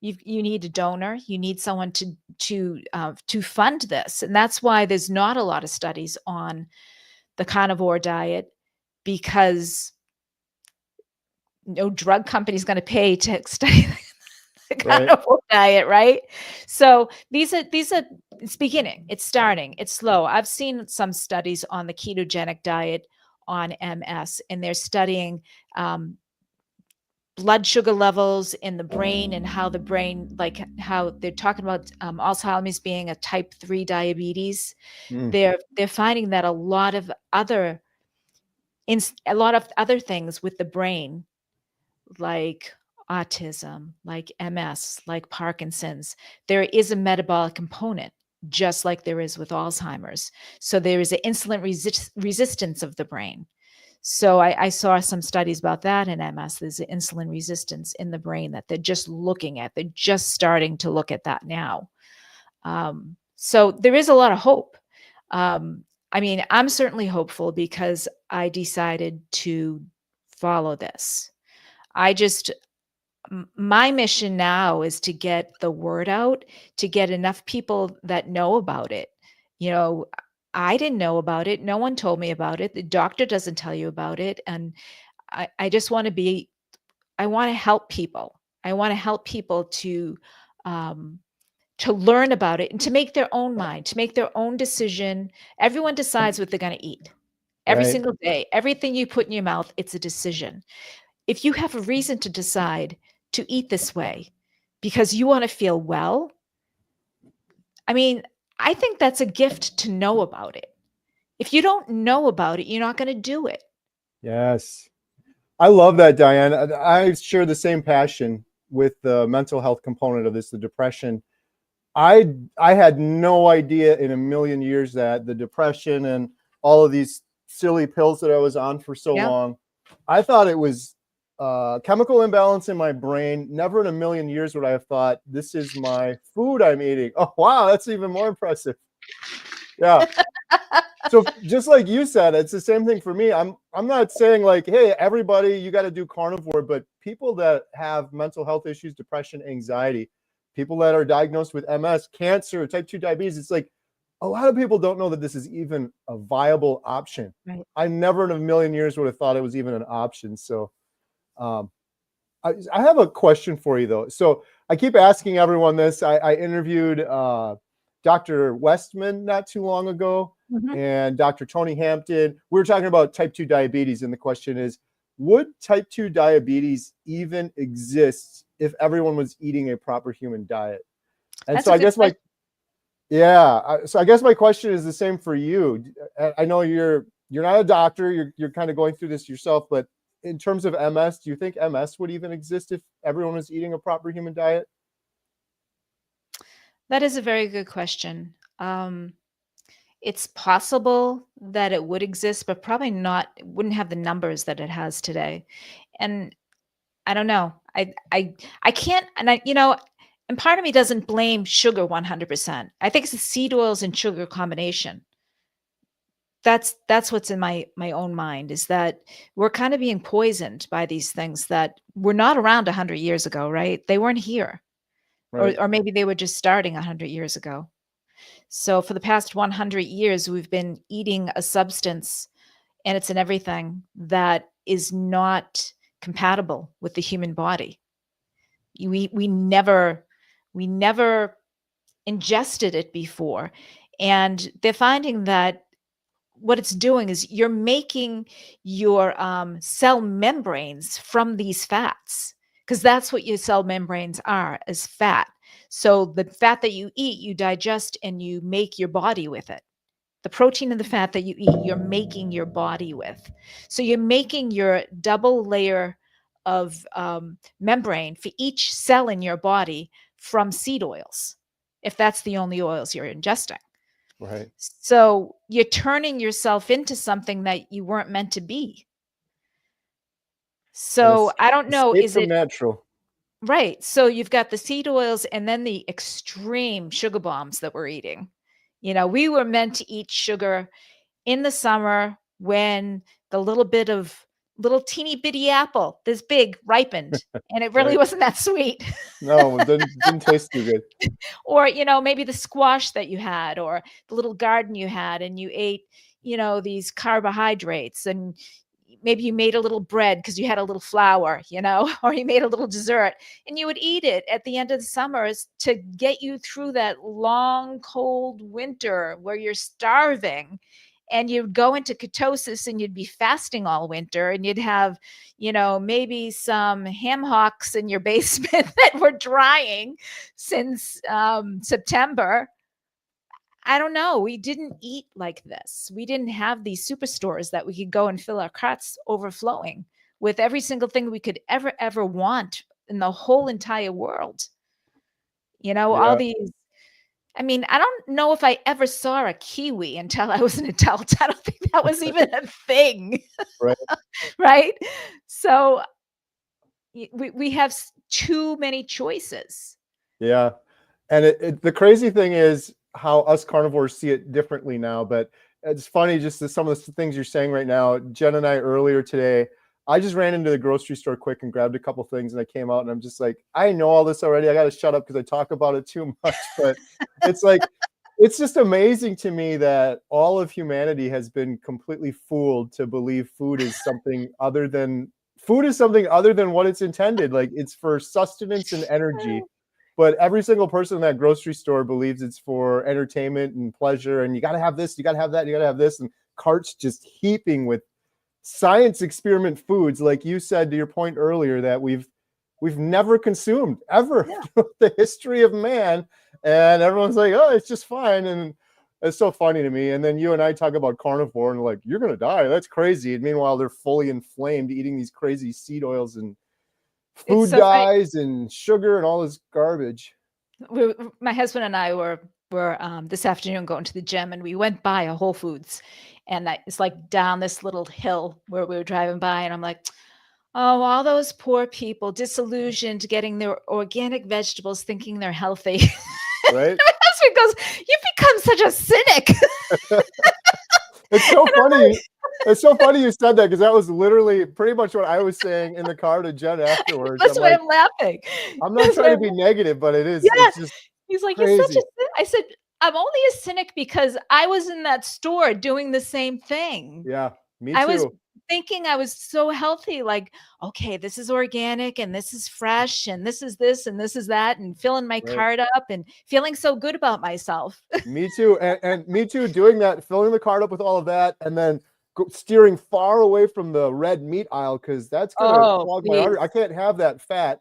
You need a donor. You need someone to fund this, and that's why there's not a lot of studies on the carnivore diet, because no drug company is going to pay to study the carnivore diet, right? So these are it's beginning, it's starting, it's slow. I've seen some studies on the ketogenic diet on MS, and they're studying blood sugar levels in the brain, and how the brain, like how they're talking about Alzheimer's being a type 3 diabetes. Mm. They're finding that a lot of other things with the brain, like autism, like MS, like Parkinson's, there is a metabolic component, just like there is with Alzheimer's. So there is an insulin resistance of the brain. So I saw some studies about that in MS. There's an insulin resistance in the brain that they're just looking at. They're just starting to look at that now. So there is a lot of hope. I mean, I'm certainly hopeful, because I decided to follow this. My mission now is to get the word out, to get enough people that know about it. I didn't know about it. No one told me about it. The doctor doesn't tell you about it. And I just want to I want to help people. I want to help people to learn about it and to make their own mind, to make their own decision. Everyone decides what they're going to eat every Right. single day. Everything you put in your mouth, it's a decision. If you have a reason to decide to eat this way because you want to feel well, I mean, I think that's a gift to know about it. If you don't know about it, you're not going to do it. Yes. I love that, Diane. I share the same passion with the mental health component of this, the depression. I had no idea in a million years that the depression and all of these silly pills that I was on for so Yeah. long, I thought it was chemical imbalance in my brain. Never in a million years would I have thought this is my food I'm eating. Oh, wow, that's even more impressive. Yeah. So just like you said, it's the same thing for me. I'm not saying like, hey, everybody, you got to do carnivore, but people that have mental health issues, depression, anxiety, people that are diagnosed with MS, cancer, type 2 diabetes, it's like a lot of people don't know that this is even a viable option. Right. I never in a million years would have thought it was even an option. So um, I have a question for you though. So I keep asking everyone this. I interviewed Dr. Westman not too long ago Mhm. and Dr. Tony Hampton. We were talking about type 2 diabetes, and the question is, would type 2 diabetes even exist if everyone was eating a proper human diet? And That's so a I good guess question. so I guess my question is the same for you. I know you're not a doctor, you're kind of going through this yourself, but in terms of MS, do you think MS would even exist if everyone was eating a proper human diet? That is a very good question. It's possible that it would exist, but probably not, it wouldn't have the numbers that it has today. And I don't know. I can't, and and part of me doesn't blame sugar 100%. I think it's the seed oils and sugar combination. That's what's in my own mind, is that we're kind of being poisoned by these things that were not around 100 years ago, right? They weren't here. Right. Or maybe they were just starting 100 years ago. So for the past 100 years, we've been eating a substance, and it's in everything, that is not compatible with the human body. We never ingested it before, and they're finding that what it's doing is you're making your cell membranes from these fats, because that's what your cell membranes are, as fat. So the fat that you eat, you digest and you make your body with it. The protein and the fat that you eat, you're making your body with. So you're making your double layer of membrane for each cell in your body from seed oils, if that's the only oils you're ingesting. Right. So you're turning yourself into something that you weren't meant to be. And So I don't know, escape is from it natural. right? So you've got the seed oils and then the extreme sugar bombs that we're eating. We were meant to eat sugar in the summer when the little teeny bitty apple, this big, ripened, and it really Right. wasn't that sweet. No, it didn't taste too good. Or, maybe the squash that you had, or the little garden you had, and you ate, these carbohydrates, and maybe you made a little bread because you had a little flour, or you made a little dessert, and you would eat it at the end of the summers to get you through that long, cold winter where you're starving. And you'd go into ketosis and you'd be fasting all winter, and you'd have, maybe some ham hocks in your basement that were drying since September. I don't know. We didn't eat like this. We didn't have these superstores that we could go and fill our carts overflowing with every single thing we could ever want in the whole entire world. All Yeah. these. I mean, I don't know if I ever saw a kiwi until I was an adult. I don't think that was even a thing, Right. right? So we have too many choices. Yeah. And the crazy thing is how us carnivores see it differently now. But it's funny, just some of the things you're saying right now. Jen and I earlier today, I just ran into the grocery store quick and grabbed a couple things, and I came out and I'm just like, I know all this already. I got to shut up because I talk about it too much. But it's like, it's just amazing to me that all of humanity has been completely fooled to believe food is something other than food is something other than what it's intended. Like it's for sustenance and energy. But every single person in that grocery store believes it's for entertainment and pleasure. And you got to have this, you got to have that, you got to have this. And carts just heaping with science experiment foods, like you said to your point earlier, that we've never consumed ever the history of man. And everyone's like, oh, it's just fine. And it's so funny to me. And then you and I talk about carnivore and like, you're going to die. That's crazy. And meanwhile, they're fully inflamed eating these crazy seed oils and food dyes and sugar and all this garbage. My husband and I were this afternoon going to the gym, and we went by a Whole Foods, and it's like down this little hill where we were driving by, and I'm like, oh, all those poor people disillusioned getting their organic vegetables thinking they're healthy. Right? My husband goes, you've become such a cynic. It's so funny. It's so funny you said that, because that was literally pretty much what I was saying in the car to Jen afterwards. That's why I'm laughing. I'm not trying to be negative, but it is. Yeah. It's just He's like, crazy. you're such a cynic. I said, I'm only a cynic because I was in that store doing the same thing. Yeah, me too. I was thinking I was so healthy, like, okay, this is organic and this is fresh and this is this and this is that, and filling my cart up and feeling so good about myself. Me too. And me too, doing that, filling the cart up with all of that, and then steering far away from the red meat aisle, because that's going to clog my artery. I can't have that fat.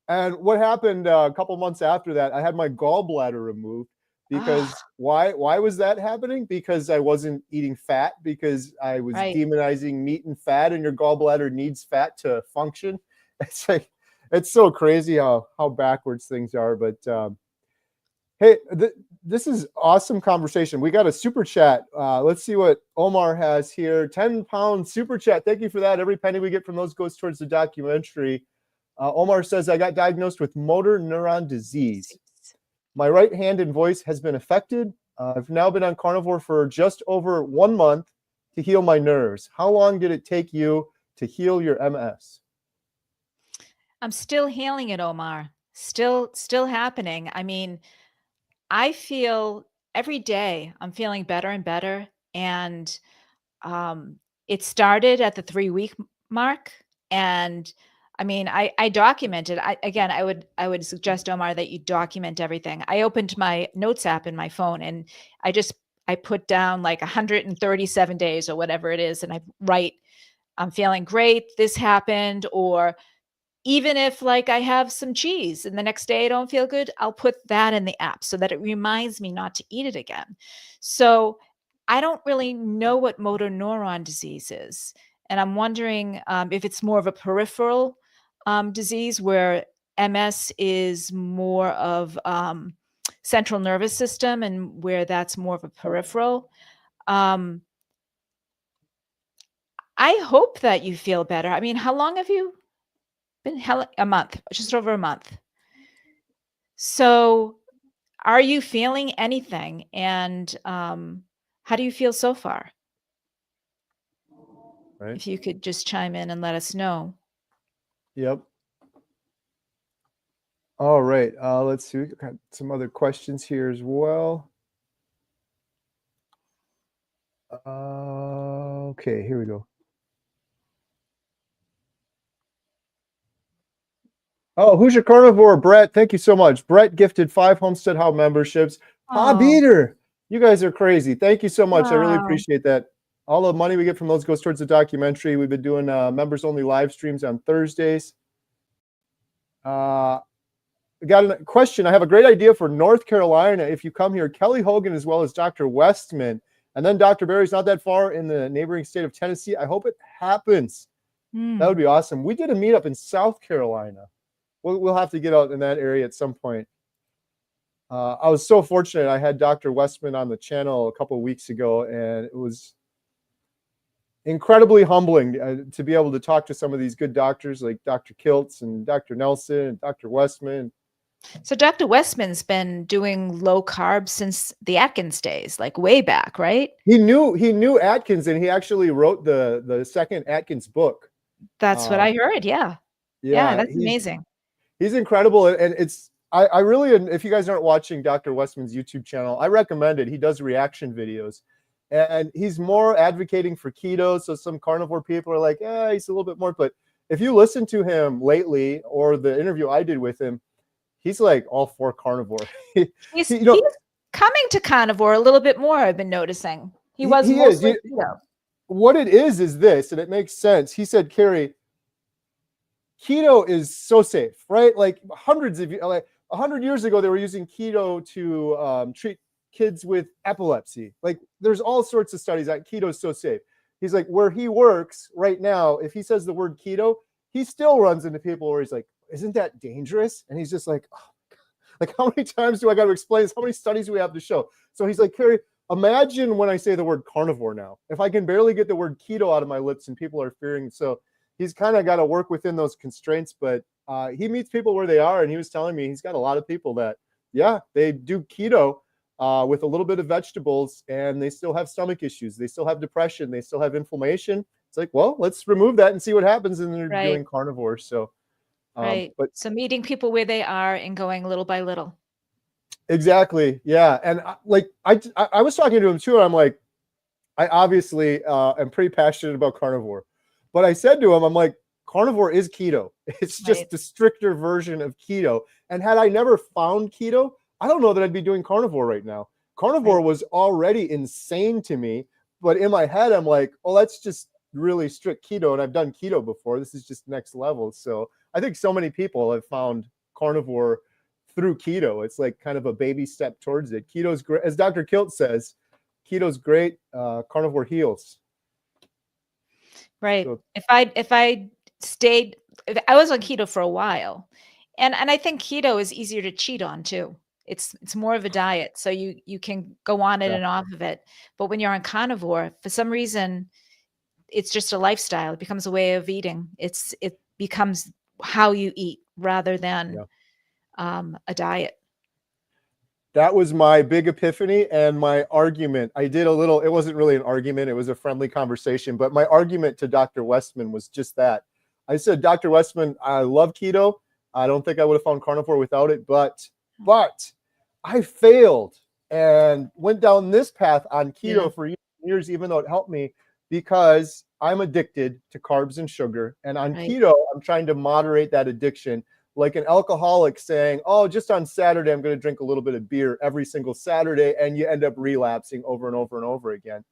And what happened a couple months after that, I had my gallbladder removed. Because why was that happening? Because I wasn't eating fat, because I was demonizing meat and fat, and your gallbladder needs fat to function. It's like, it's so crazy how backwards things are. But hey, this is awesome conversation. We got a super chat. Let's see what Omar has here. 10-pound super chat. Thank you for that. Every penny we get from those goes towards the documentary. Omar says, I got diagnosed with motor neuron disease. My right hand and voice has been affected. I've now been on carnivore for just over 1 month to heal my nerves. How long did it take you to heal your MS? I'm still healing it, Omar. Still happening. I mean, I feel every day I'm feeling better and better. And it started at the 3-week mark. And I mean, I documented. I would suggest, Omar, that you document everything. I opened my notes app in my phone, and I put down like 137 days or whatever it is, and I write, I'm feeling great, this happened, or even if like I have some cheese and the next day I don't feel good, I'll put that in the app so that it reminds me not to eat it again. So I don't really know what motor neuron disease is. And I'm wondering if it's more of a peripheral disease, where MS is more of central nervous system, and where that's more of a peripheral. I hope that you feel better. I mean, how long have you been? A month, just over a month. So are you feeling anything? And how do you feel so far? Right. If you could just chime in and let us know. Yep. All right. Let's see. We've got some other questions here as well. Okay, here we go. Oh, who's your carnivore? Brett, thank you so much. Brett gifted 5 Homesteadhow memberships. Bob Eater, you guys are crazy. Thank you so much. I really appreciate that. All the money we get from those goes towards the documentary. We've been doing members-only live streams on Thursdays. I got a question. I have a great idea for North Carolina. If you come here, Kelly Hogan as well as Dr. Westman, and then Dr. Barry's not that far in the neighboring state of Tennessee. I hope it happens. That would be awesome. We did a meetup in South Carolina. We'll have to get out in that area at some point. I was so fortunate. I had Dr. Westman on the channel a couple of weeks ago, and it was incredibly humbling to be able to talk to some of these good doctors like Dr. Kiltz and Dr. Nelson and Dr. Westman. So Dr. Westman's been doing low carb since the Atkins days, like way back, right? He knew Atkins, and he actually wrote the second Atkins book. That's what I heard. Yeah, that's amazing. He's incredible, and I really, if you guys aren't watching Dr. Westman's YouTube channel, I recommend it. He does reaction videos, and he's more advocating for keto. So some carnivore people are like, he's a little bit more, but if you listen to him lately or the interview I did with him, he's like all for carnivore. He's you know, coming to carnivore a little bit more, I've been noticing. He was he is. mostly keto. What it is this, and it makes sense. He said, Kerry, keto is so safe, right? Like hundreds of, like 100 years ago, they were using keto to treat kids with epilepsy. Like there's all sorts of studies that keto is so safe. He's like, where he works right now, if he says the word keto, he still runs into people where he's like, isn't that dangerous? And he's just like, oh, like how many times do I got to explain this? How many studies do we have to show? So he's like, Kerry, imagine when I say the word carnivore now, if I can barely get the word keto out of my lips and people are fearing. So he's kind of got to work within those constraints, but he meets people where they are. And he was telling me he's got a lot of people that, yeah, they do keto with a little bit of vegetables and they still have stomach issues. They still have depression. They still have inflammation. It's like, well, let's remove that and see what happens. And they're doing carnivore. So, right. But so meeting people where they are and going little by little. Exactly. Yeah. And I was talking to him too. And I'm like, I obviously am pretty passionate about carnivore, but I said to him, I'm like, carnivore is keto. It's just the stricter version of keto. And had I never found keto, I don't know that I'd be doing carnivore right now. Carnivore was already insane to me, but in my head, I'm like, oh, that's just really strict keto. And I've done keto before. This is just next level. So I think so many people have found carnivore through keto. It's like kind of a baby step towards it. Keto's great. As Dr. Kilt says, keto's great. Carnivore heals. Right. So, if I was on keto for a while, and I think keto is easier to cheat on too. It's more of a diet, so you can go on it and off of it. But when you're on carnivore, for some reason, it's just a lifestyle. It becomes a way of eating. It becomes how you eat rather than a diet. That was my big epiphany and my argument. I did a little, it wasn't really an argument. It was a friendly conversation, but my argument to Dr. Westman was just that. I said, Dr. Westman, I love keto. I don't think I would have found carnivore without it, but I failed and went down this path on keto for years, even though it helped me, because I'm addicted to carbs and sugar. And on keto, I'm trying to moderate that addiction. Like an alcoholic saying, oh, just on Saturday, I'm going to drink a little bit of beer every single Saturday. And you end up relapsing over and over and over again.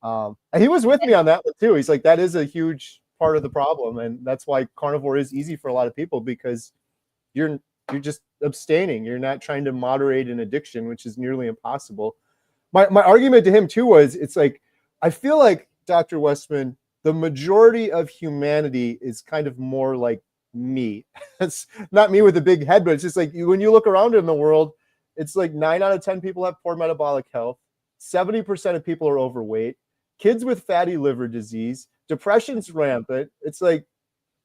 And he was with me on that one too. He's like, that is a huge part of the problem. And that's why carnivore is easy for a lot of people, because you're just abstaining. You're not trying to moderate an addiction, which is nearly impossible. My argument to him too was, it's like, I feel like, Dr. Westman, the majority of humanity is kind of more like me. It's not me with a big head, but it's just like when you look around in the world, it's like 9 out of 10 people have poor metabolic health. 70% of people are overweight. Kids with fatty liver disease. Depression's rampant. It's like,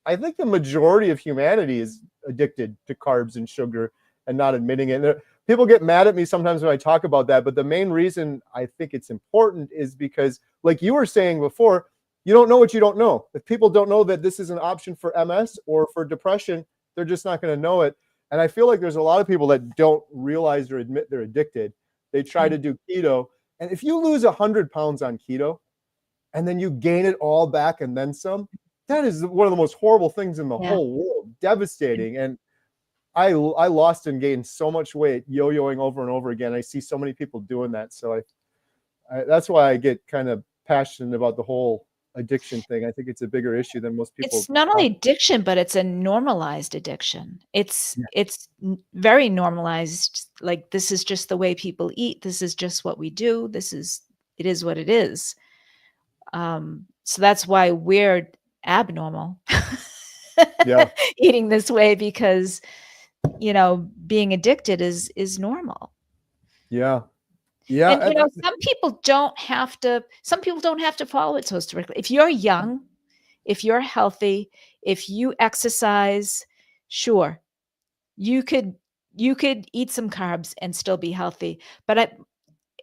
I think the majority of humanity is addicted to carbs and sugar and not admitting it. And people get mad at me sometimes when I talk about that, but the main reason I think it's important is because, like you were saying before, you don't know what you don't know. If people don't know that this is an option for MS or for depression, they're just not going to know it. And I feel like there's a lot of people that don't realize or admit they're addicted. They try to do keto. And if you lose 100 pounds on keto and then you gain it all back and then some, that is one of the most horrible things in the whole world. Devastating. And I lost and gained so much weight yo-yoing over and over again. I see so many people doing that. So that's why I get kind of passionate about the whole addiction thing. I think it's a bigger issue than most people. It's not only addiction, but it's a normalized addiction. It's very normalized. Like, this is just the way people eat. This is just what we do. It is what it is. So that's why we're abnormal eating this way, because, being addicted is normal. Yeah. And some people don't have to follow it so strictly. If you're young, if you're healthy, if you exercise, sure, you could eat some carbs and still be healthy. But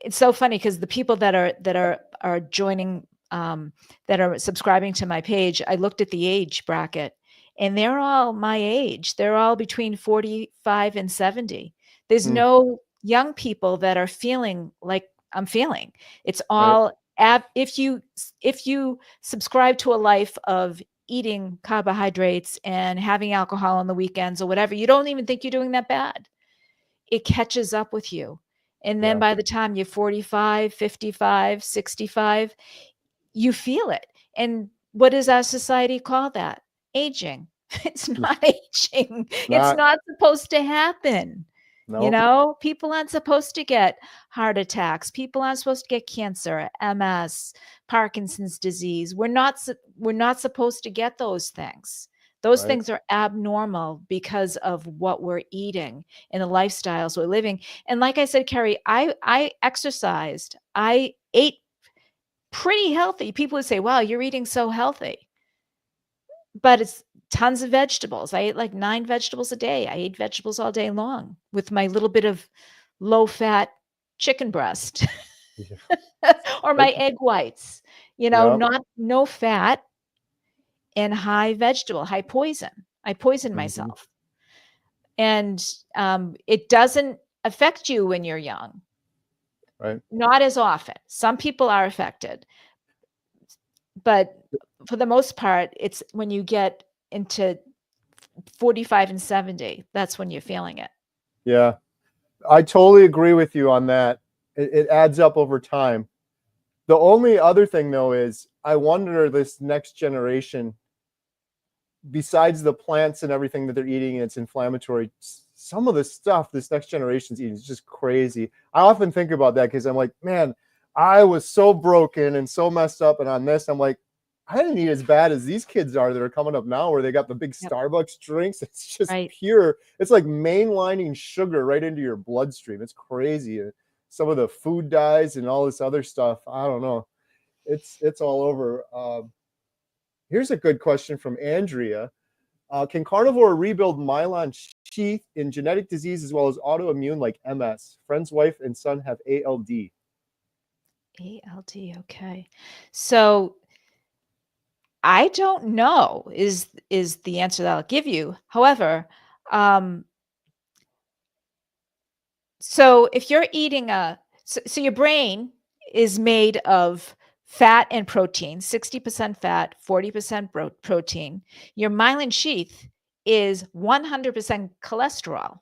it's so funny, because the people that are joining, that are subscribing to my page, I looked at the age bracket, and they're all my age. They're all between 45 and 70. There's no young people that are feeling like I'm feeling. It's all if you subscribe to a life of eating carbohydrates and having alcohol on the weekends or whatever, you don't even think you're doing that bad. It catches up with you. And then Yeah. by the time you're 45, 55, 65, you feel it. And what does our society call that? Aging. It's not aging. It's Not. not supposed to happen. You Nope. know, people aren't supposed to get heart attacks. People aren't supposed to get cancer, MS, Parkinson's disease. We're not supposed to get those things. Those Right. things are abnormal because of what we're eating and the lifestyles we're living. And like I said, Kerry, I exercised. I ate pretty healthy. People would say, wow, you're eating so healthy. But it's tons of vegetables. I ate like 9 vegetables a day. I ate vegetables all day long with my little bit of low-fat chicken breast Yeah. or my egg whites. You know, Yep. no fat and high vegetable, high poison. I poison Mhm. myself. And it doesn't affect you when you're young. Right. Not as often. Some people are affected. But for the most part, it's when you get into 45 and 70, that's when you're feeling it. Yeah. I totally agree with you on that. It adds up over time. The only other thing though is I wonder this next generation, besides the plants and everything that they're eating and it's inflammatory, some of the stuff this next generation's eating is just crazy. I often think about that because I'm like, man, I was so broken and so messed up, and on this, I'm like, I didn't eat as bad as these kids are that are coming up now, where they got the big Yep. Starbucks drinks. It's just Right. pure. It's like mainlining sugar right into your bloodstream. It's crazy. Some of the food dyes and all this other stuff. I don't know. It's all over. Here's a good question from Andrea. Can carnivore rebuild myelin sheath in genetic disease as well as autoimmune like MS? Friend's wife and son have ALD. ALD, okay. So I don't know is the answer that I'll give you. However, so if you're eating so your brain is made of fat and protein, 60% fat, 40% protein. Your myelin sheath is 100% cholesterol.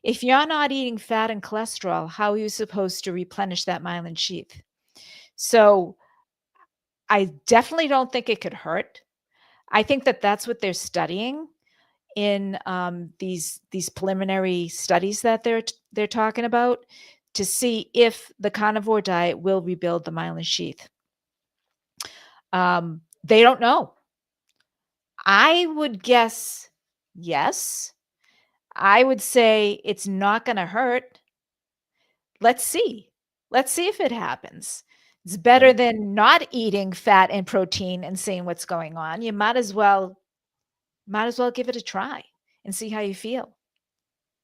If you're not eating fat and cholesterol, how are you supposed to replenish that myelin sheath? So I definitely don't think it could hurt. I think that that's what they're studying in these preliminary studies that they're talking about, to see if the carnivore diet will rebuild the myelin sheath. They don't know. I would guess yes. I would say it's not going to hurt. Let's see. Let's see if it happens. It's better Right. than not eating fat and protein and seeing what's going on. You might as well give it a try and see how you feel.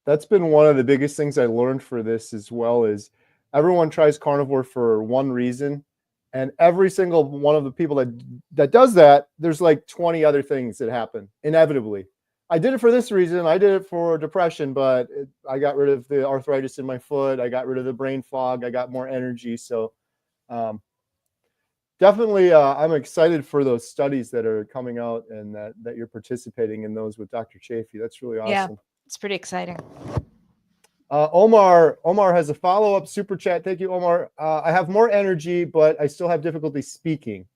That's been one of the biggest things I learned for this as well. Is everyone tries carnivore for one reason, and every single one of the people that does that, there's like 20 other things that happen inevitably. I did it for this reason. I did it for depression, but I got rid of the arthritis in my foot. I got rid of the brain fog. I got more energy. So um, definitely, I'm excited for those studies that are coming out, and that you're participating in those with Dr. Chafee. That's really Yeah, awesome. it's pretty exciting. Omar has a follow-up super chat. Thank you, Omar. I have more energy, but I still have difficulty speaking.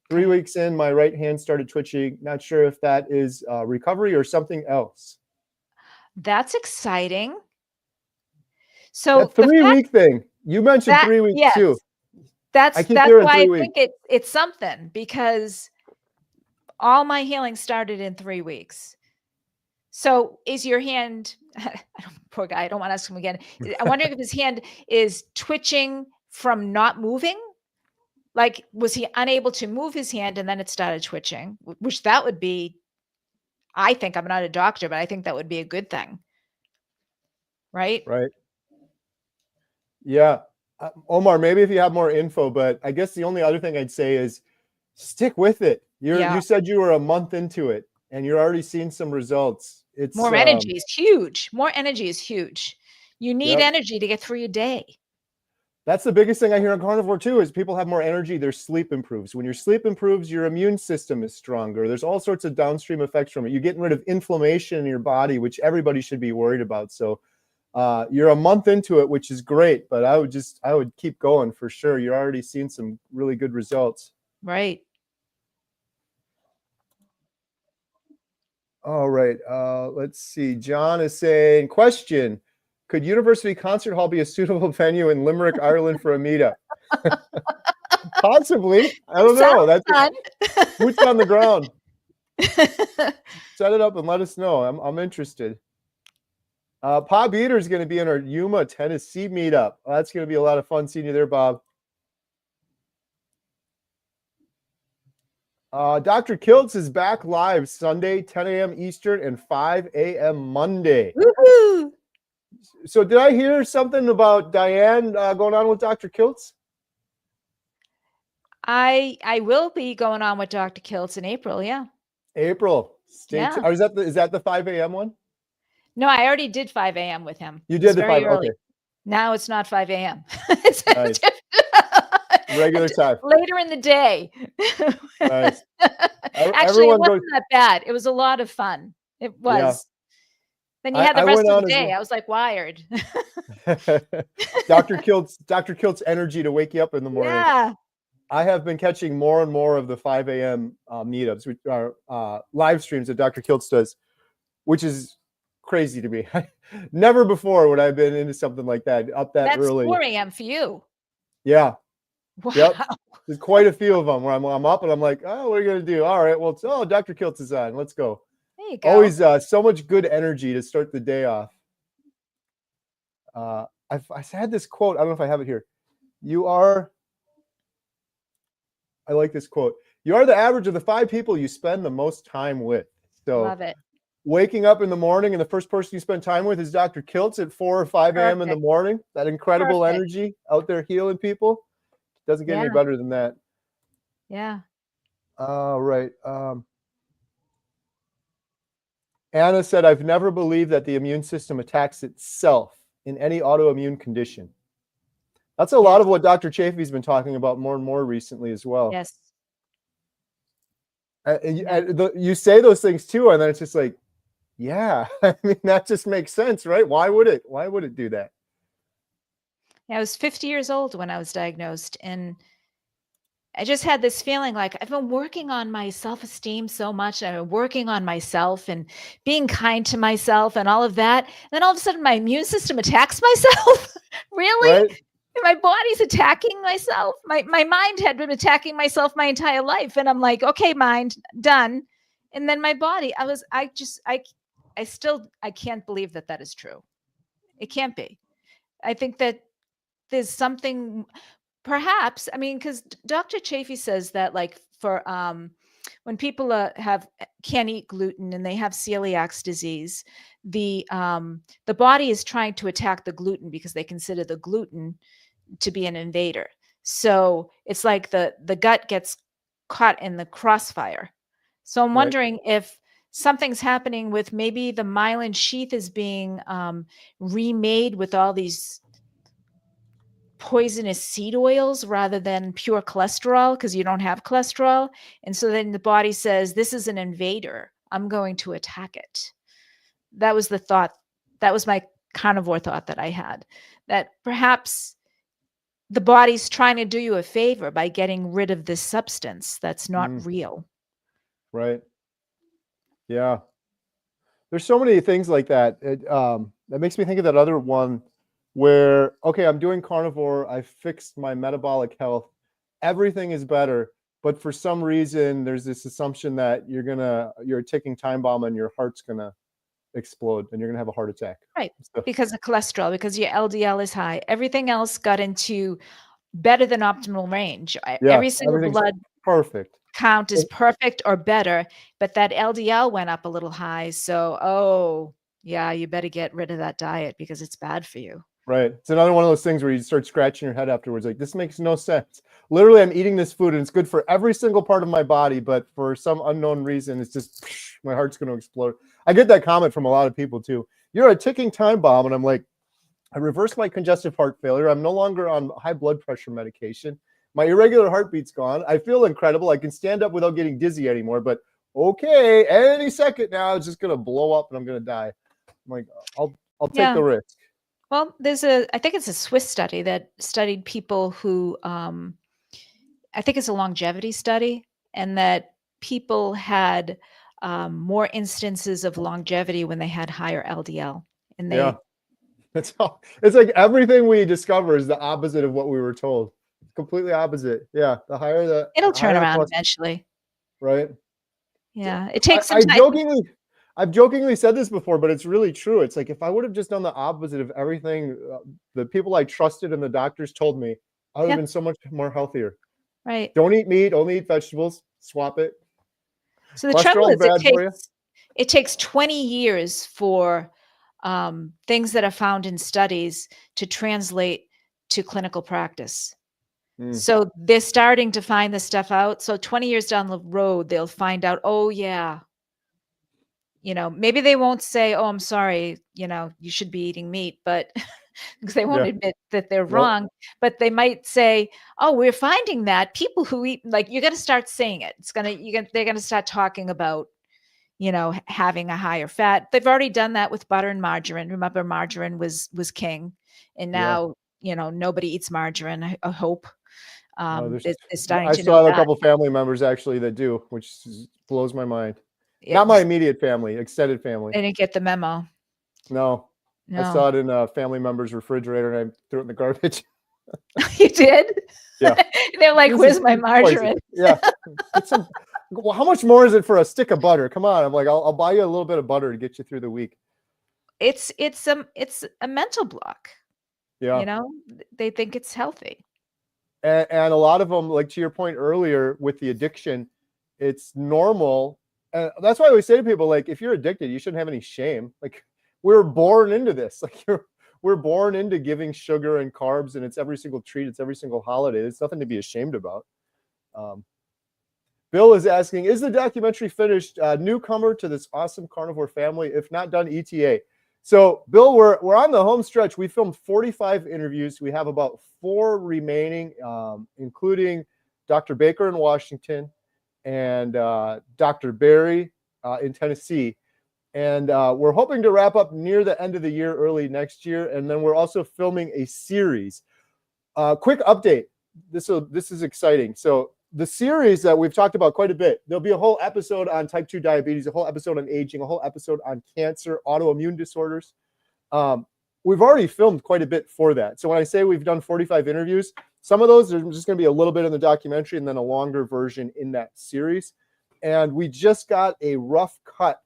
3 Okay. weeks in, my right hand started twitching. Not sure if that is recovery or something else. That's exciting. So That 3 week thing. You mentioned 3 weeks yes, too. I keep that's hearing why 3 I weeks. think it's something, because all my healing started in 3 weeks. So is your hand, poor guy, I don't want to ask him again. I'm wondering if his hand is twitching from not moving. Like, was he unable to move his hand and then it started twitching? Which that would be, I think, I'm not a doctor, but I think that would be a good thing. Right? Right. Yeah. Omar, maybe if you have more info, but I guess the only other thing I'd say is stick with it. Yeah. You said you were a month into it and you're already seeing some results. It's More energy is huge. More energy is huge. You need Yep. energy to get through your day. That's the biggest thing I hear on carnivore too, is people have more energy, their sleep improves. When your sleep improves, your immune system is stronger. There's all sorts of downstream effects from it. You're getting rid of inflammation in your body, which everybody should be worried about. So you're a month into it, which is great, but I would keep going for sure. You're already seeing some really good results. Right. All right. Let's see. John is saying, question, could University Concert Hall be a suitable venue in Limerick, Ireland for a meetup? Possibly. I don't know. That's fun. boots on the ground. Set it up and let us know. I'm interested. Bob Eater is going to be in our Yuma, Tennessee meetup. That's going to be a lot of fun seeing you there, Bob. Dr. Kiltz is back live Sunday, 10 a.m. Eastern and 5 a.m. Monday. Woohoo! So did I hear something about Diane going on with Dr. Kiltz? I will be going on with Dr. Kiltz in April. Yeah. April. Yeah. Or is that the 5 a.m. one? No, I already did 5 a.m. with him. You did the 5 early. Okay. Now it's not 5 a.m. It's Nice. Regular time. Later in the day. Nice. Actually, it wasn't that bad. It was a lot of fun. It was. Yeah. Then you had the rest of the day. Well. I was like wired. Dr. Kilt's energy to wake you up in the morning. Yeah. I have been catching more and more of the 5 a.m. Meetups, which are live streams that Dr. Kiltz does, which is crazy to me. Never before would I have been into something like that, up that early. That's 4 a.m. for you. Yeah. Wow. Yep. There's quite a few of them where I'm up and I'm like, oh, what are you going to do? All right, well, Dr. Kiltz is on. Let's go. There you go. Always so much good energy to start the day off. I had this quote. I don't know if I have it here. I like this quote. You are the average of the 5 people you spend the most time with. So love it. Waking up in the morning and the first person you spend time with is Dr. Kiltz at 4 or 5 a.m. in the morning. That incredible energy out there healing people. Doesn't get any better than that. Yeah. All right. Anna said, I've never believed that the immune system attacks itself in any autoimmune condition. That's a lot of what Dr. Chafee's been talking about more and more recently as well. Yes. You say those things too, and then it's just like, yeah, I mean, that just makes sense, right? Why would it do that? Yeah, I was 50 years old when I was diagnosed, and I just had this feeling like I've been working on my self-esteem so much. I've been working on myself and being kind to myself and all of that. And then all of a sudden my immune system attacks myself. Really? Right? My body's attacking myself. My mind had been attacking myself my entire life. And I'm like, okay, mind, done. And then my body, I can't believe that is true. It can't be. I think that there's something, perhaps, I mean, because Dr. Chafee says that, like, for when people can't eat gluten and they have celiac disease, the body is trying to attack the gluten because they consider the gluten to be an invader. So it's like the gut gets caught in the crossfire. So I'm wondering if something's happening with maybe the myelin sheath is being remade with all these poisonous seed oils rather than pure cholesterol, because you don't have cholesterol. And so then the body says, this is an invader. I'm going to attack it. That was the thought. That was my carnivore thought that I had, that perhaps the body's trying to do you a favor by getting rid of this substance that's not real. Right. Yeah. There's so many things like that. That makes me think of that other one where, okay, I'm doing carnivore. I fixed my metabolic health. Everything is better. But for some reason, there's this assumption that you're a ticking time bomb and your heart's going to explode and you're going to have a heart attack. Right. So, because of cholesterol, because your LDL is high. Everything else got into better than optimal range. Yeah, every single blood perfect count is perfect or better, but that LDL went up a little high. So, yeah, you better get rid of that diet because it's bad for you. Right. It's another one of those things where you start scratching your head afterwards. Like, this makes no sense. Literally, I'm eating this food and it's good for every single part of my body, but for some unknown reason, it's just, my heart's going to explode. I get that comment from a lot of people too. You're a ticking time bomb. And I'm like, I reversed my congestive heart failure. I'm no longer on high blood pressure medication. My irregular heartbeat's gone. I feel incredible. I can stand up without getting dizzy anymore, but okay, any second now, it's just going to blow up and I'm going to die. I'm like, I'll take the risk. Well, I think it's a Swiss study that studied people who, I think it's a longevity study, and that people had more instances of longevity when they had higher LDL. And Yeah. It's like everything we discover is the opposite of what we were told. Completely opposite. Yeah. The higher it'll turn higher around eventually. Right. Yeah. It takes some time. I've jokingly said this before, but it's really true. It's like if I would have just done the opposite of everything the people I trusted and the doctors told me, I would have been so much more healthier. Right. Don't eat meat, only eat vegetables, swap it. So the trouble is it takes 20 years for things that are found in studies to translate to clinical practice. So they're starting to find this stuff out. So 20 years down the road, they'll find out, oh yeah, maybe they won't say, oh, I'm sorry, you should be eating meat, but because they won't admit that they're wrong, but they might say, oh, we're finding that people who eat, like, you're going to start saying it. They're going to start talking about, having a higher fat. They've already done that with butter and margarine. Remember, margarine was king. And now, nobody eats margarine, I hope. They're starting to know I still have a couple family members actually that do, which blows my mind. Not my immediate family, extended family. They didn't get the memo. No. I saw it in a family member's refrigerator and I threw it in the garbage. You did? Yeah. They're like, where's my margarine? Yeah. Well, how much more is it for a stick of butter? Come on. I'm like, I'll buy you a little bit of butter to get you through the week. It's a mental block. Yeah. They think it's healthy. And a lot of them, like to your point earlier with the addiction, it's normal. And that's why I always say to people, like, if you're addicted, you shouldn't have any shame. Like, we're born into this. Like, we're born into giving sugar and carbs, and it's every single treat, it's every single holiday. There's nothing to be ashamed about. Bill is asking, is the documentary finished? Newcomer to this awesome carnivore family. If not done, ETA. So, Bill, we're on the home stretch. We filmed 45 interviews. We have about 4 remaining, including Dr. Baker in Washington and Dr. Barry in Tennessee. And we're hoping to wrap up near the end of the year, early next year. And then we're also filming a series. Quick update. This is exciting. So the series that we've talked about quite a bit, there'll be a whole episode on type 2 diabetes, a whole episode on aging, a whole episode on cancer, autoimmune disorders. We've already filmed quite a bit for that. So when I say we've done 45 interviews, some of those are just going to be a little bit in the documentary and then a longer version in that series. And we just got a rough cut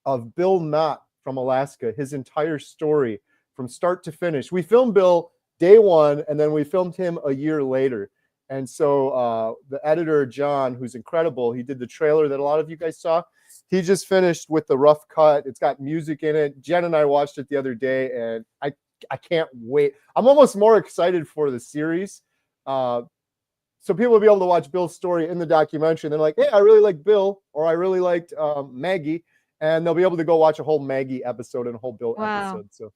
of Bill Knott from Alaska, his entire story from start to finish. We filmed Bill day one, and then we filmed him a year later. And so the editor, John, who's incredible, he did the trailer that a lot of you guys saw. He just finished with the rough cut. It's got music in it. Jen and I watched it the other day, and I can't wait. I'm almost more excited for the series. So people will be able to watch Bill's story in the documentary. And they're like, hey, I really like Bill, or I really liked Maggie. And they'll be able to go watch a whole Maggie episode and a whole Bill episode. So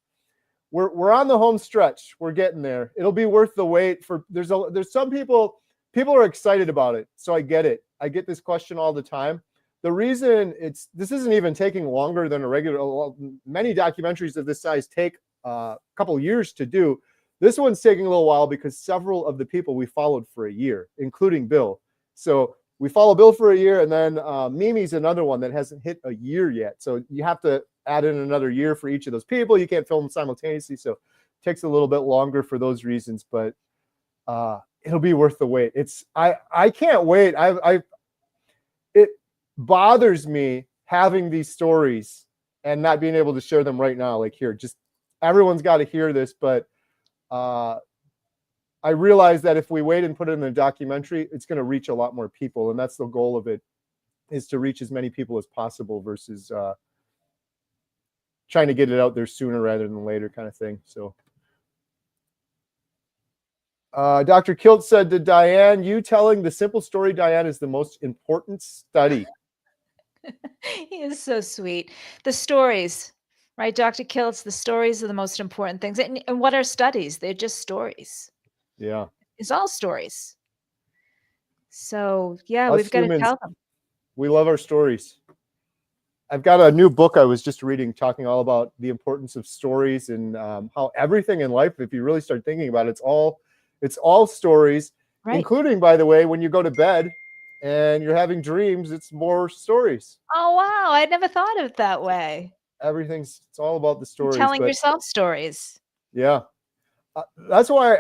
we're on the home stretch. We're getting there. It'll be worth the wait. There's some people are excited about it. So I get it. I get this question all the time. The reason this isn't even taking longer than many documentaries of this size take a couple years to do. This one's taking a little while because several of the people we followed for a year, including Bill. So we follow Bill for a year, and then Mimi's another one that hasn't hit a year yet. So you have to add in another year for each of those people. You can't film them simultaneously, so it takes a little bit longer for those reasons. But it'll be worth the wait. I can't wait. It bothers me having these stories and not being able to share them right now. Like here, just everyone's got to hear this, but I realize that if we wait and put it in the documentary, it's going to reach a lot more people. And that's the goal of it, is to reach as many people as possible versus trying to get it out there sooner rather than later kind of thing. So Dr. Kilt said to Diane, you telling the simple story, Diane, is the most important study. He is so sweet. The stories, Right, Dr. Kiltz, the stories are the most important things. And what are studies? They're just stories. Yeah. It's all stories. So, yeah, Us we've got to humans, tell them. we love our stories. I've got a new book I was just reading talking all about the importance of stories and how everything in life, if you really start thinking about it, it's all stories, Right. including, by the way, when you go to bed and you're having dreams, it's more stories. Oh, wow. I never thought of it that way. It's all about the You're stories. telling But yourself stories. yeah, that's why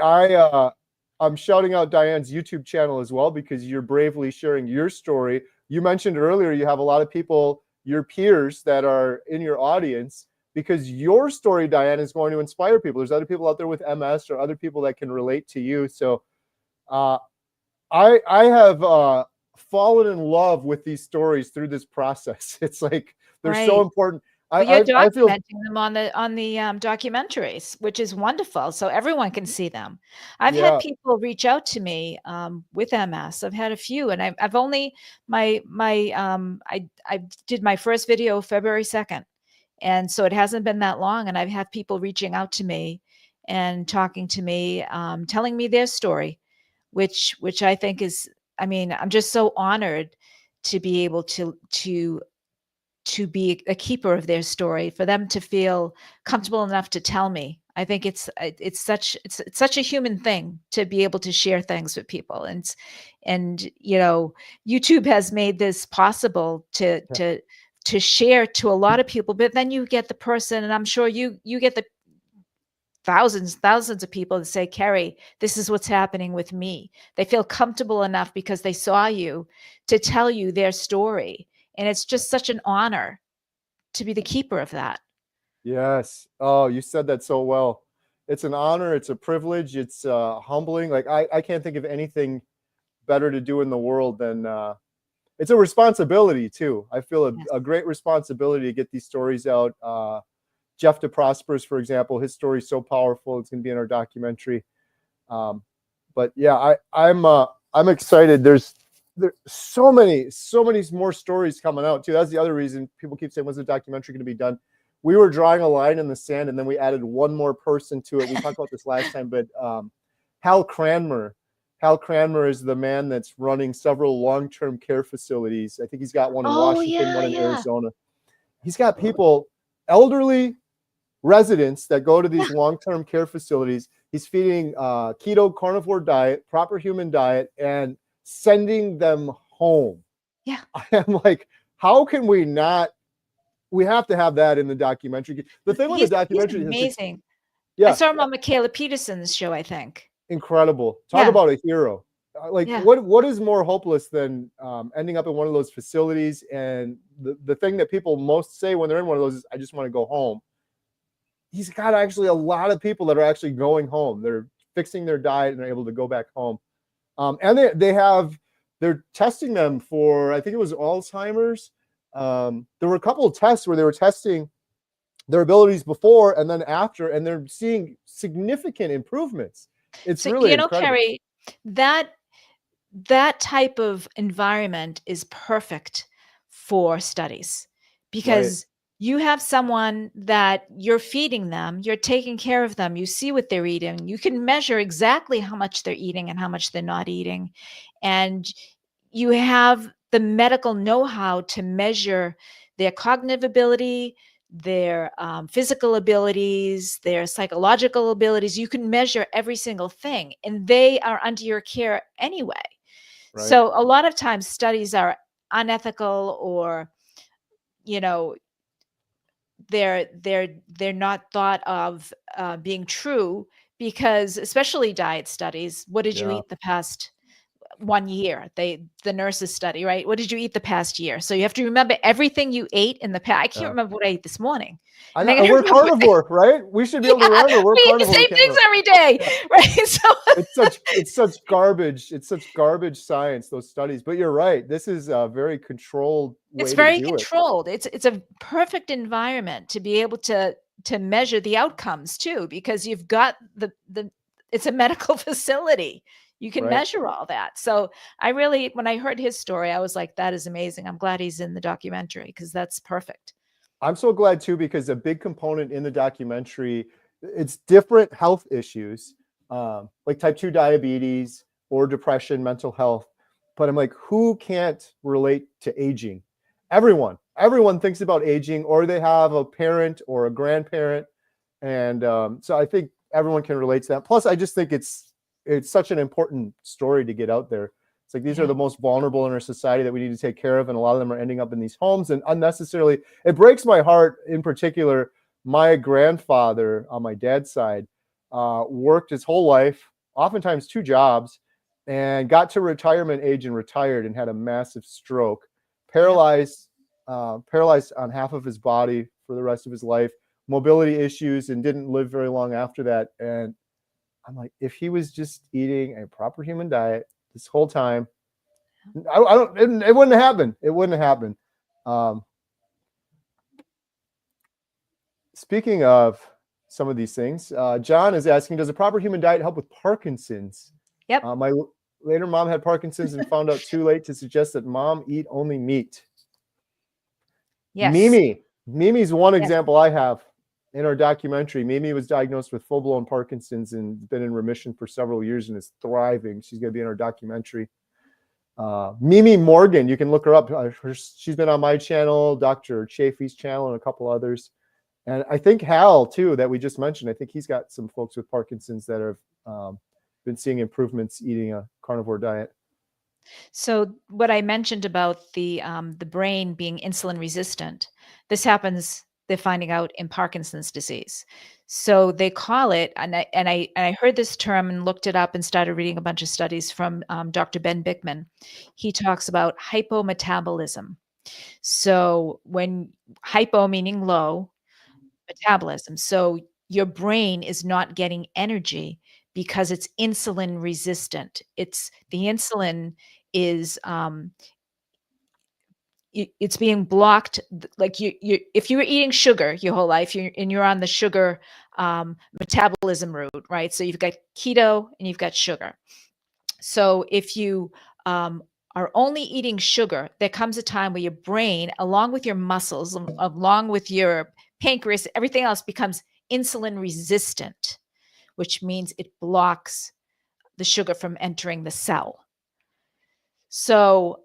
I'm shouting out Diane's YouTube channel as well, because you're bravely sharing your story. You mentioned earlier you have a lot of people, your peers, that are in your audience, because your story, Diane, is going to inspire people. There's other people out there with MS or other people that can relate to you. So uh, I have fallen in love with these stories through this process. It's like they're so Right. important. Well, you're I feel documenting them on the documentaries, which is wonderful, so everyone can see them. I've had yeah. people reach out to me with MS. I've had a few, and I've only I did my first video February 2nd, and so it hasn't been that long, and I've had people reaching out to me and talking to me, telling me their story, which I think is, I mean, I'm just so honored to be able to be a keeper of their story, for them to feel comfortable enough to tell me. I think it's such a human thing to be able to share things with people. And you know, YouTube has made this possible to share to a lot of people, but then you get the person, and I'm sure you get the thousands of people that say, Kerry, this is what's happening with me. They feel comfortable enough because they saw you to tell you their story. And it's just such an honor to be the keeper of that. Yes. Oh, you said that so well. It's an honor. It's a privilege. It's humbling. Like I can't think of anything better to do in the world than it's a responsibility too. I feel Yes. a great responsibility to get these stories out. Jeff DeProsperous, for example, his story is so powerful. It's going to be in our documentary. But yeah, I'm excited. There's so many more stories coming out too. That's the other reason people keep saying, "When's the documentary going to be done?" We were drawing a line in the sand, and then we added one more person to it. We talked about this last time, but Hal Cranmer. Hal Cranmer is the man that's running several long-term care facilities. I think he's got one in Oh, Washington, yeah, one in yeah. Arizona. He's got people, elderly residents that go to these Yeah. long-term care facilities. He's feeding keto carnivore diet, proper human diet, and sending them home. Yeah. I am like, how can we not? We have to have that in the documentary. The thing with the He's documentary is amazing. I yeah, saw him on Michaela Peterson's show, I think. incredible. Talk Yeah. about a hero. Like Yeah. what is more hopeless than ending up in one of those facilities? And the thing that people most say when they're in one of those is, I just want to go home. He's got actually a lot of people that are actually going home. They're fixing their diet and they're able to go back home. And they're testing them for, I think it was Alzheimer's. There were a couple of tests where they were testing their abilities before and then after, and they're seeing significant improvements. It's So, really incredible. Kerry, that type of environment is perfect for studies, Right. because you have someone that you're feeding them, you're taking care of them, you see what they're eating, you can measure exactly how much they're eating and how much they're not eating, and you have the medical know-how to measure their cognitive ability, their physical abilities, their psychological abilities. You can measure every single thing, and they are under your care anyway. Right. So a lot of times studies are unethical, or, you know, they're not thought of being true, because especially diet studies, what did you Yeah. eat the past 1 year? The nurses study, right? What did you eat the past year? So you have to remember everything you ate in the past. I can't Yeah. remember what I ate this morning. I And I know, gotta and we're remember carnivore, right? We should be able to yeah, remember we're we eat the carnivore. We same can't things remember. every day, Yeah. right? So It's such garbage. It's such garbage science, those studies. But you're right. This is a very controlled it's way to very do it. controlled. It's a perfect environment to be able to measure the outcomes too, because you've got the it's a medical facility. You can Right. measure all that. So I really, when I heard his story, I was like, that is amazing. I'm glad he's in the documentary, because that's perfect. I'm so glad too, because a big component in the documentary, it's different health issues, like type 2 diabetes or depression, mental health. But I'm like, who can't relate to aging? Everyone thinks about aging, or they have a parent or a grandparent. And so I think everyone can relate to that. Plus, I just think it's such an important story to get out there. It's like these are the most vulnerable in our society that we need to take care of, and a lot of them are ending up in these homes and unnecessarily. It breaks my heart. In particular, my grandfather on my dad's side worked his whole life, oftentimes 2 jobs, and got to retirement age and retired and had a massive stroke, paralyzed on half of his body for the rest of his life, mobility issues, and didn't live very long after that. And I'm like, if he was just eating a proper human diet this whole time, it wouldn't happen. It wouldn't happen. Speaking of some of these things, John is asking, does a proper human diet help with Parkinson's? Yep. My later mom had Parkinson's and found out too late to suggest that mom eat only meat. Yes. Mimi's one example I have in our documentary. Mimi was diagnosed with full-blown Parkinson's and been in remission for several years and is thriving. She's going to be in our documentary. Mimi Morgan, you can look her up. She's been on my channel, Dr. Chafee's channel, and a couple others. And I think Hal, too, that we just mentioned, I think he's got some folks with Parkinson's that have been seeing improvements eating a carnivore diet. So what I mentioned about the brain being insulin resistant, this happens, they're finding out, in Parkinson's disease. So they call it, and I heard this term and looked it up and started reading a bunch of studies from Dr. Ben Bickman. He talks about hypometabolism. So when hypo meaning low, metabolism. So your brain is not getting energy because it's insulin resistant. It's the insulin is it's being blocked. Like you if you were eating sugar your whole life, you're on the sugar metabolism route, right? So you've got keto and you've got sugar. So if you are only eating sugar, there comes a time where your brain, along with your muscles, along with your pancreas, everything else becomes insulin resistant, which means it blocks the sugar from entering the cell. So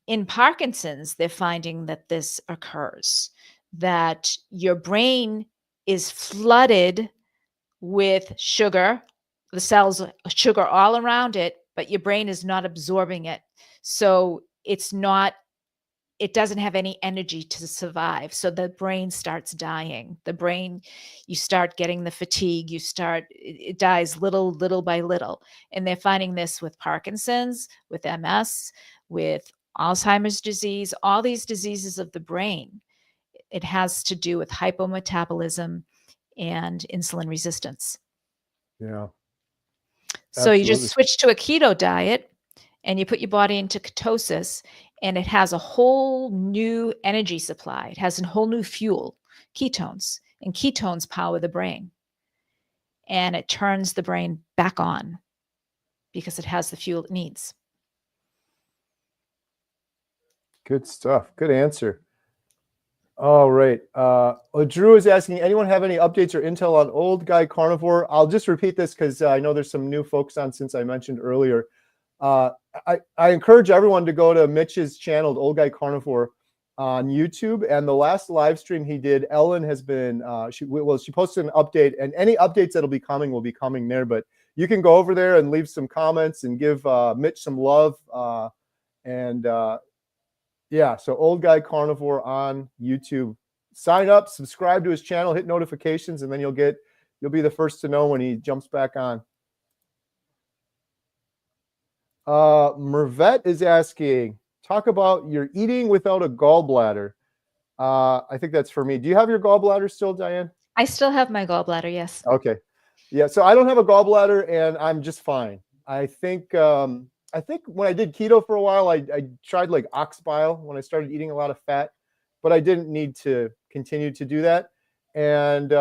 in Parkinson's, they're finding that this occurs, that your brain is flooded with sugar, the cells, sugar all around it, but your brain is not absorbing it. So it doesn't have any energy to survive. So the brain starts dying. You start getting the fatigue, it dies little by little. And they're finding this with Parkinson's, with MS, with Alzheimer's disease, all these diseases of the brain. It has to do with hypometabolism and insulin resistance. Yeah. So you just switch to a keto diet and you put your body into ketosis, and it has a whole new energy supply. It has a whole new fuel, ketones, and ketones power the brain. And it turns the brain back on because it has the fuel it needs. Good stuff. Good answer. All right. Drew is asking, anyone have any updates or intel on Old Guy Carnivore? I'll just repeat this because I know there's some new folks on since I mentioned earlier. I encourage everyone to go to Mitch's channel, Old Guy Carnivore, on YouTube. And the last live stream he did, Ellen has been, she posted an update, and any updates that'll be coming will be coming there. But you can go over there and leave some comments and give Mitch some love. Yeah, so Old Guy Carnivore on YouTube. Sign up, subscribe to his channel, hit notifications, and then you'll be the first to know when he jumps back on. Mervet is asking, talk about your eating without a gallbladder. I think that's for me. Do you have your gallbladder still, Diane? I still have my gallbladder, yes. Okay. Yeah, so I don't have a gallbladder and I'm just fine. I think when I did keto for a while, I tried like ox bile when I started eating a lot of fat, but I didn't need to continue to do that. And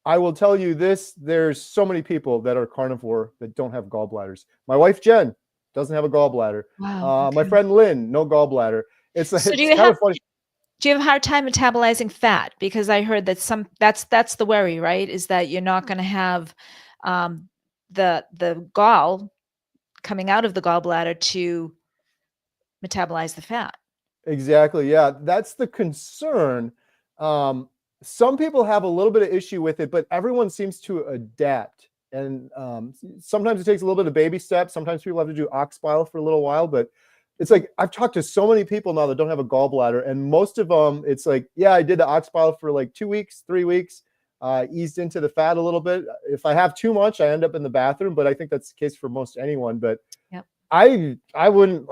I will tell you this, there's so many people that are carnivore that don't have gallbladders. My wife, Jen, doesn't have a gallbladder. Wow, okay. My friend Lynn, no gallbladder. It's So kind of funny. Do you have a hard time metabolizing fat? Because I heard that that's the worry, right? Is that you're not going to have the gall coming out of the gallbladder to metabolize the fat. Exactly. Yeah, that's the concern. Some people have a little bit of issue with it, but everyone seems to adapt. And sometimes it takes a little bit of baby steps. Sometimes people have to do ox bile for a little while, but it's like I've talked to so many people now that don't have a gallbladder, and most of them, it's like, yeah, I did the ox bile for like 2 weeks, 3 weeks, eased into the fat a little bit. If I have too much, I end up in the bathroom, but I think that's the case for most anyone. But Yep. I wouldn't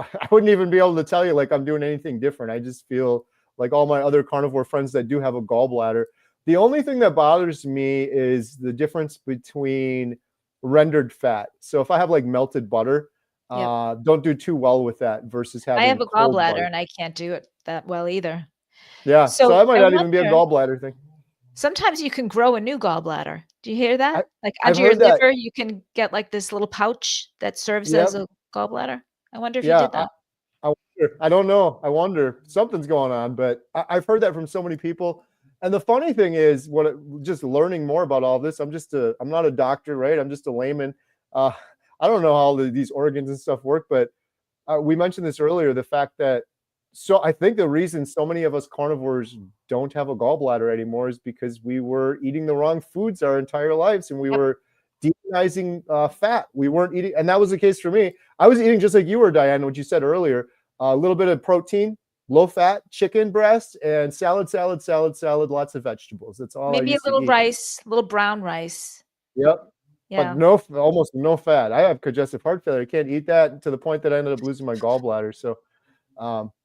even be able to tell you like I'm doing anything different. I just feel like all my other carnivore friends that do have a gallbladder. The only thing that bothers me is the difference between rendered fat. So if I have like melted butter, Yep. don't do too well with that versus I have having a cold gallbladder butter. and I can't do it that well either. Yeah, so So that might I not even be a wonder, gallbladder thing. sometimes you can grow a new gallbladder. Do you hear I, that? Like I've under your heard that. liver, you can get like this little pouch that serves as Yep. a gallbladder. I wonder if you Yeah. did that. I wonder. I don't know. I wonder. Something's going on, but I've heard that from so many people. And the funny thing is, just learning more about all this, I'm not a doctor, right? I'm just a layman. Uh, I don't know how all these organs and stuff work, but we mentioned this earlier, the fact that, so I think the reason so many of us carnivores don't have a gallbladder anymore is because we were eating the wrong foods our entire lives, and we Yep. were demonizing fat. We weren't eating, and that was the case for me. I was eating just like you were, Diane, what you said earlier, a little bit of protein, low fat, chicken breast, and salad, lots of vegetables. That's all I Maybe a used to little eat. rice, little brown rice. Yep. But Yeah. almost no fat. I have congestive heart failure. I can't eat that, to the point that I ended up losing my gallbladder. So,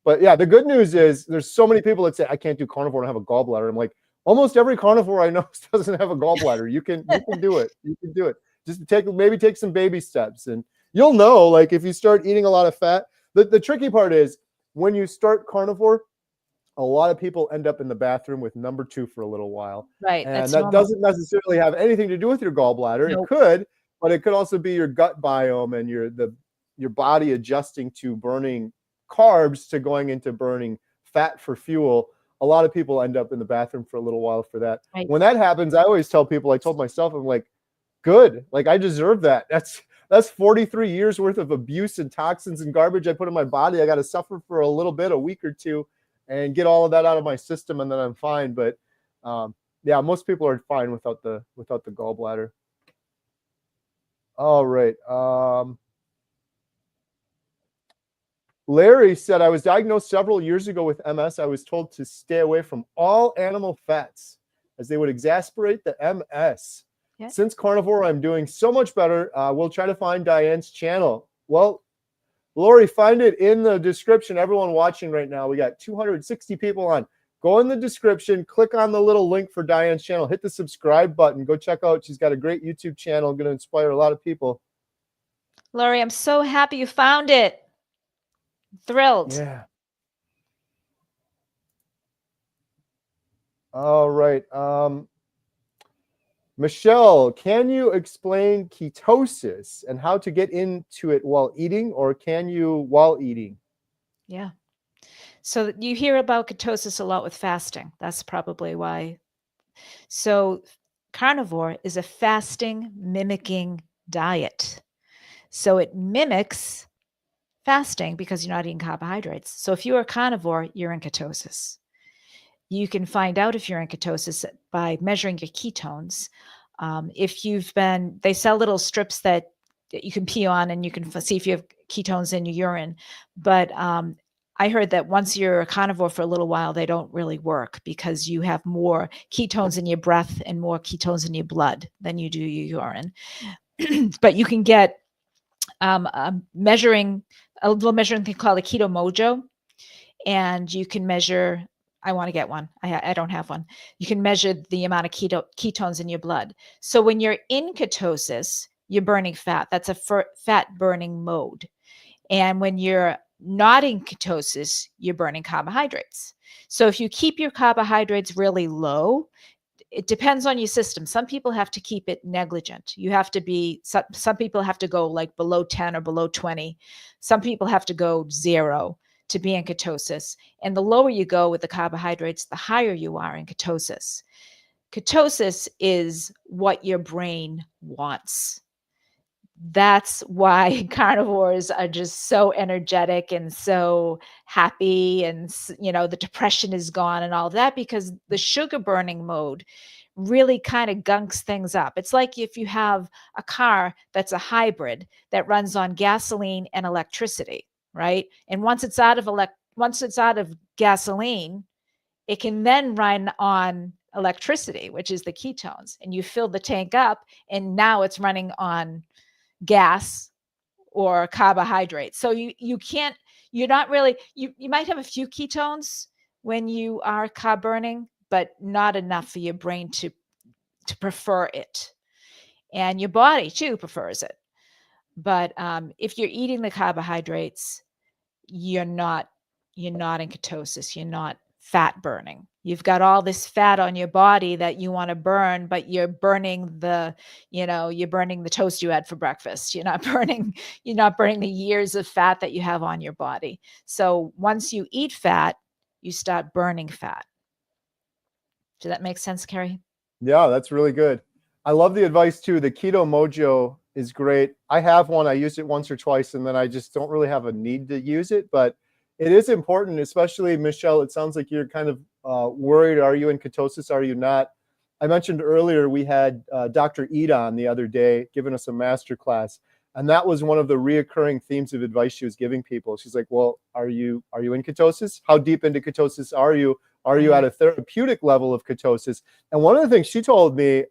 but yeah, the good news is there's so many people that say I can't do carnivore and have a gallbladder. I'm like, almost every carnivore I know doesn't have a gallbladder. You can do it. You can do it. Just maybe take some baby steps, and you'll know. Like if you start eating a lot of fat, the tricky part is when you start carnivore, a lot of people end up in the bathroom with number 2 for a little while. Right. And That's that normal. doesn't necessarily have anything to do with your gallbladder. It Nope. could, but it could also be your gut biome and your body adjusting to burning carbs to going into burning fat for fuel. A lot of people end up in the bathroom for a little while for that. Right. When that happens, I always tell people, I told myself, I'm like, good. Like I deserve that. That's 43 years worth of abuse and toxins and garbage I put in my body. I got to suffer for a little bit, a week or two, and get all of that out of my system, and then I'm fine. But yeah, most people are fine without the gallbladder. All right. Larry said, I was diagnosed several years ago with MS. I was told to stay away from all animal fats as they would exacerbate the MS. Yeah. Since carnivore, I'm doing so much better. We'll try to find Diane's channel. Well, Lori, find it in the description. Everyone watching right now, we got 260 people on. Go in the description, click on the little link for Diane's channel, hit the subscribe button, go check out. She's got a great YouTube channel, going to inspire a lot of people. Lori, I'm so happy you found it. Thrilled. Yeah. All right. Michelle, can you explain ketosis and how to get into it while eating, or can you while eating? Yeah. So you hear about ketosis a lot with fasting. That's probably why. So carnivore is a fasting mimicking diet. So it mimics fasting because you're not eating carbohydrates. So if you're a carnivore, you're in ketosis. You can find out if you're in ketosis by measuring your ketones. They sell little strips that you can pee on and you can see if you have ketones in your urine. But I heard that once you're a carnivore for a little while, they don't really work because you have more ketones in your breath and more ketones in your blood than you do your urine. But you can get a little measuring thing called a Keto Mojo, and you can measure. I want to get one. I don't have one. You can measure the amount of ketones in your blood. So when you're in ketosis, you're burning fat. That's a fat burning mode. And when you're not in ketosis, you're burning carbohydrates. So if you keep your carbohydrates really low, it depends on your system. Some people have to keep it negligent. You have to be, some people have to go like below 10 or below 20. Some people have to go 0. to be in ketosis. And the lower you go with the carbohydrates, the higher you are in ketosis. Ketosis is what your brain wants. That's why carnivores are just so energetic and so happy, and the depression is gone and all that, because the sugar burning mode really kind of gunks things up. It's like if you have a car that's a hybrid that runs on gasoline and electricity, right? And once it's out of gasoline, it can then run on electricity, which is the ketones, and you fill the tank up, and now it's running on gas or carbohydrates. So you can't, you're not really, you might have a few ketones when you are carb burning, but not enough for your brain to prefer it. And your body too prefers it. But if you're eating the carbohydrates, you're not in ketosis. You're not fat burning. You've got all this fat on your body that you want to burn, but you're burning the toast you had for breakfast. You're not burning the years of fat that you have on your body. So once you eat fat, you start burning fat. Does that make sense, Kerry? Yeah, that's really good. I love the advice too. The Keto Mojo is great. I have one. I used it once or twice, and then I just don't really have a need to use it. But it is important, especially, Michelle, it sounds like you're kind of worried. Are you in ketosis? Are you not? I mentioned earlier we had Dr. Eid on the other day giving us a master class. And that was one of the reoccurring themes of advice she was giving people. She's like, well, are you in ketosis? How deep into ketosis are you? Are you at a therapeutic level of ketosis? And one of the things she told me,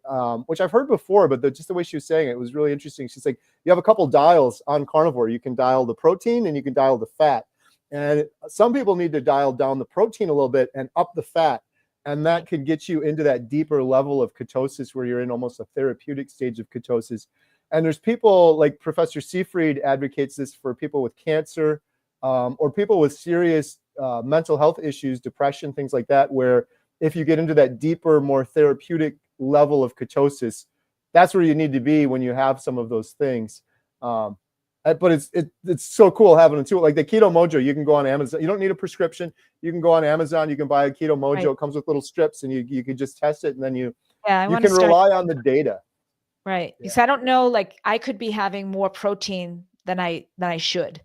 which I've heard before, but just the way she was saying it was really interesting. She's like, you have a couple dials on Carnivore. You can dial the protein and you can dial the fat. And some people need to dial down the protein a little bit and up the fat. And that could get you into that deeper level of ketosis where you're in almost a therapeutic stage of ketosis. And there's people like Professor Seyfried advocates this for people with cancer or people with serious mental health issues, depression, things like that, where if you get into that deeper, more therapeutic level of ketosis, that's where you need to be when you have some of those things. But it's so cool having a tool like the Keto Mojo. You can go on Amazon. You don't need a prescription. You can go on Amazon. You can buy a Keto Mojo. Right. It comes with little strips, and you can just test it, and then you can rely on the data. Right. Because I don't know, like I could be having more protein than I should.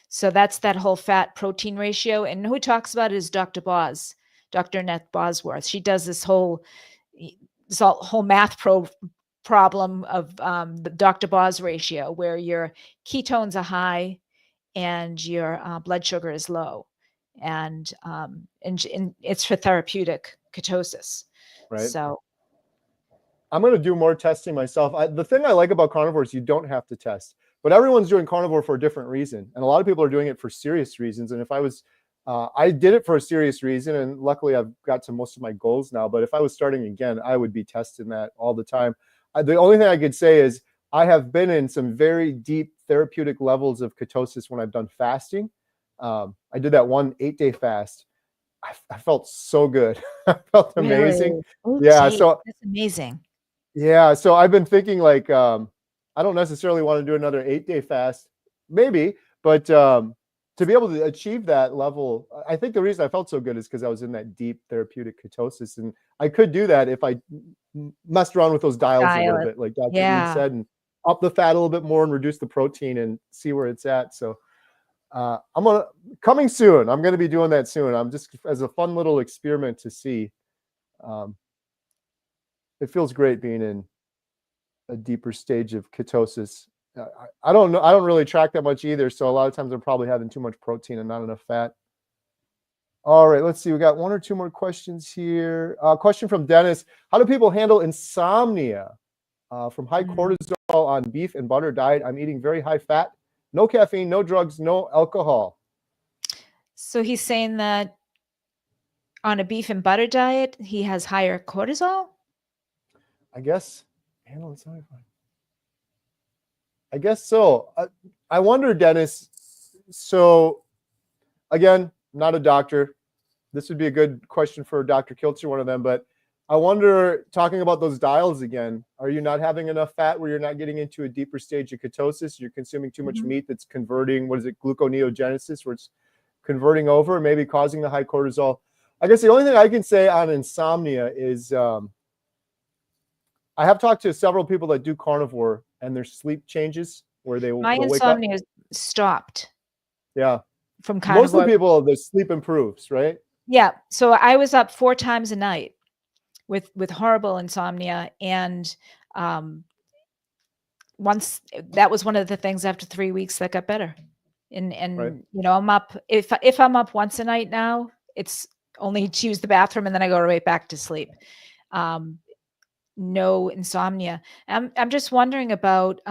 So that's that whole fat protein ratio. And who talks about it is Dr. Boz, Dr. Annette Bosworth. She does this whole math problem of the Dr. Boz ratio, where your ketones are high and your blood sugar is low. And it's for therapeutic ketosis. Right. So I'm going to do more testing myself. The thing I like about carnivore is you don't have to test, but everyone's doing carnivore for a different reason. And a lot of people are doing it for serious reasons. And if I was, I did it for a serious reason. And luckily I've got to most of my goals now, but if I was starting again, I would be testing that all the time. The only thing I could say is I have been in some very deep therapeutic levels of ketosis when I've done fasting. I did that 1 8-day fast. I felt so good. I felt amazing. Really? Yeah. So that's amazing. Yeah, so I've been thinking like I don't necessarily want to do another 8-day fast, maybe, but to be able to achieve that level, I think the reason I felt so good is because I was in that deep therapeutic ketosis, and I could do that if I messed around with those dials a little bit, like Dr. Reed said, and up the fat a little bit more and reduce the protein and see where it's at. So coming soon. I'm gonna be doing that soon. I'm just as a fun little experiment to see. It feels great being in a deeper stage of ketosis. I don't know. I don't really track that much either. So a lot of times I'm probably having too much protein and not enough fat. All right, let's see. We got 1 or 2 more questions here. Question from Dennis. How do people handle insomnia from high cortisol on beef and butter diet? I'm eating very high fat, no caffeine, no drugs, no alcohol. So he's saying that on a beef and butter diet, he has higher cortisol? I guess. I guess so. I wonder, Dennis. So, again, not a doctor. This would be a good question for Dr. Kilcher, one of them. But I wonder, talking about those dials again, are you not having enough fat where you're not getting into a deeper stage of ketosis? You're consuming too much meat that's converting, what is it, gluconeogenesis, where it's converting over, maybe causing the high cortisol. I guess the only thing I can say on insomnia is I have talked to several people that do carnivore, and their sleep changes where My they'll wake up. insomnia stopped Yeah. from Most of the carnivore. people, the sleep improves, right? Yeah. So I was up 4 times a night with horrible insomnia. And once that was one of the things after 3 weeks that got better. Right. And I'm up, if I'm up once a night now, it's only to use the bathroom and then I go right back to sleep. No insomnia. I'm just wondering about,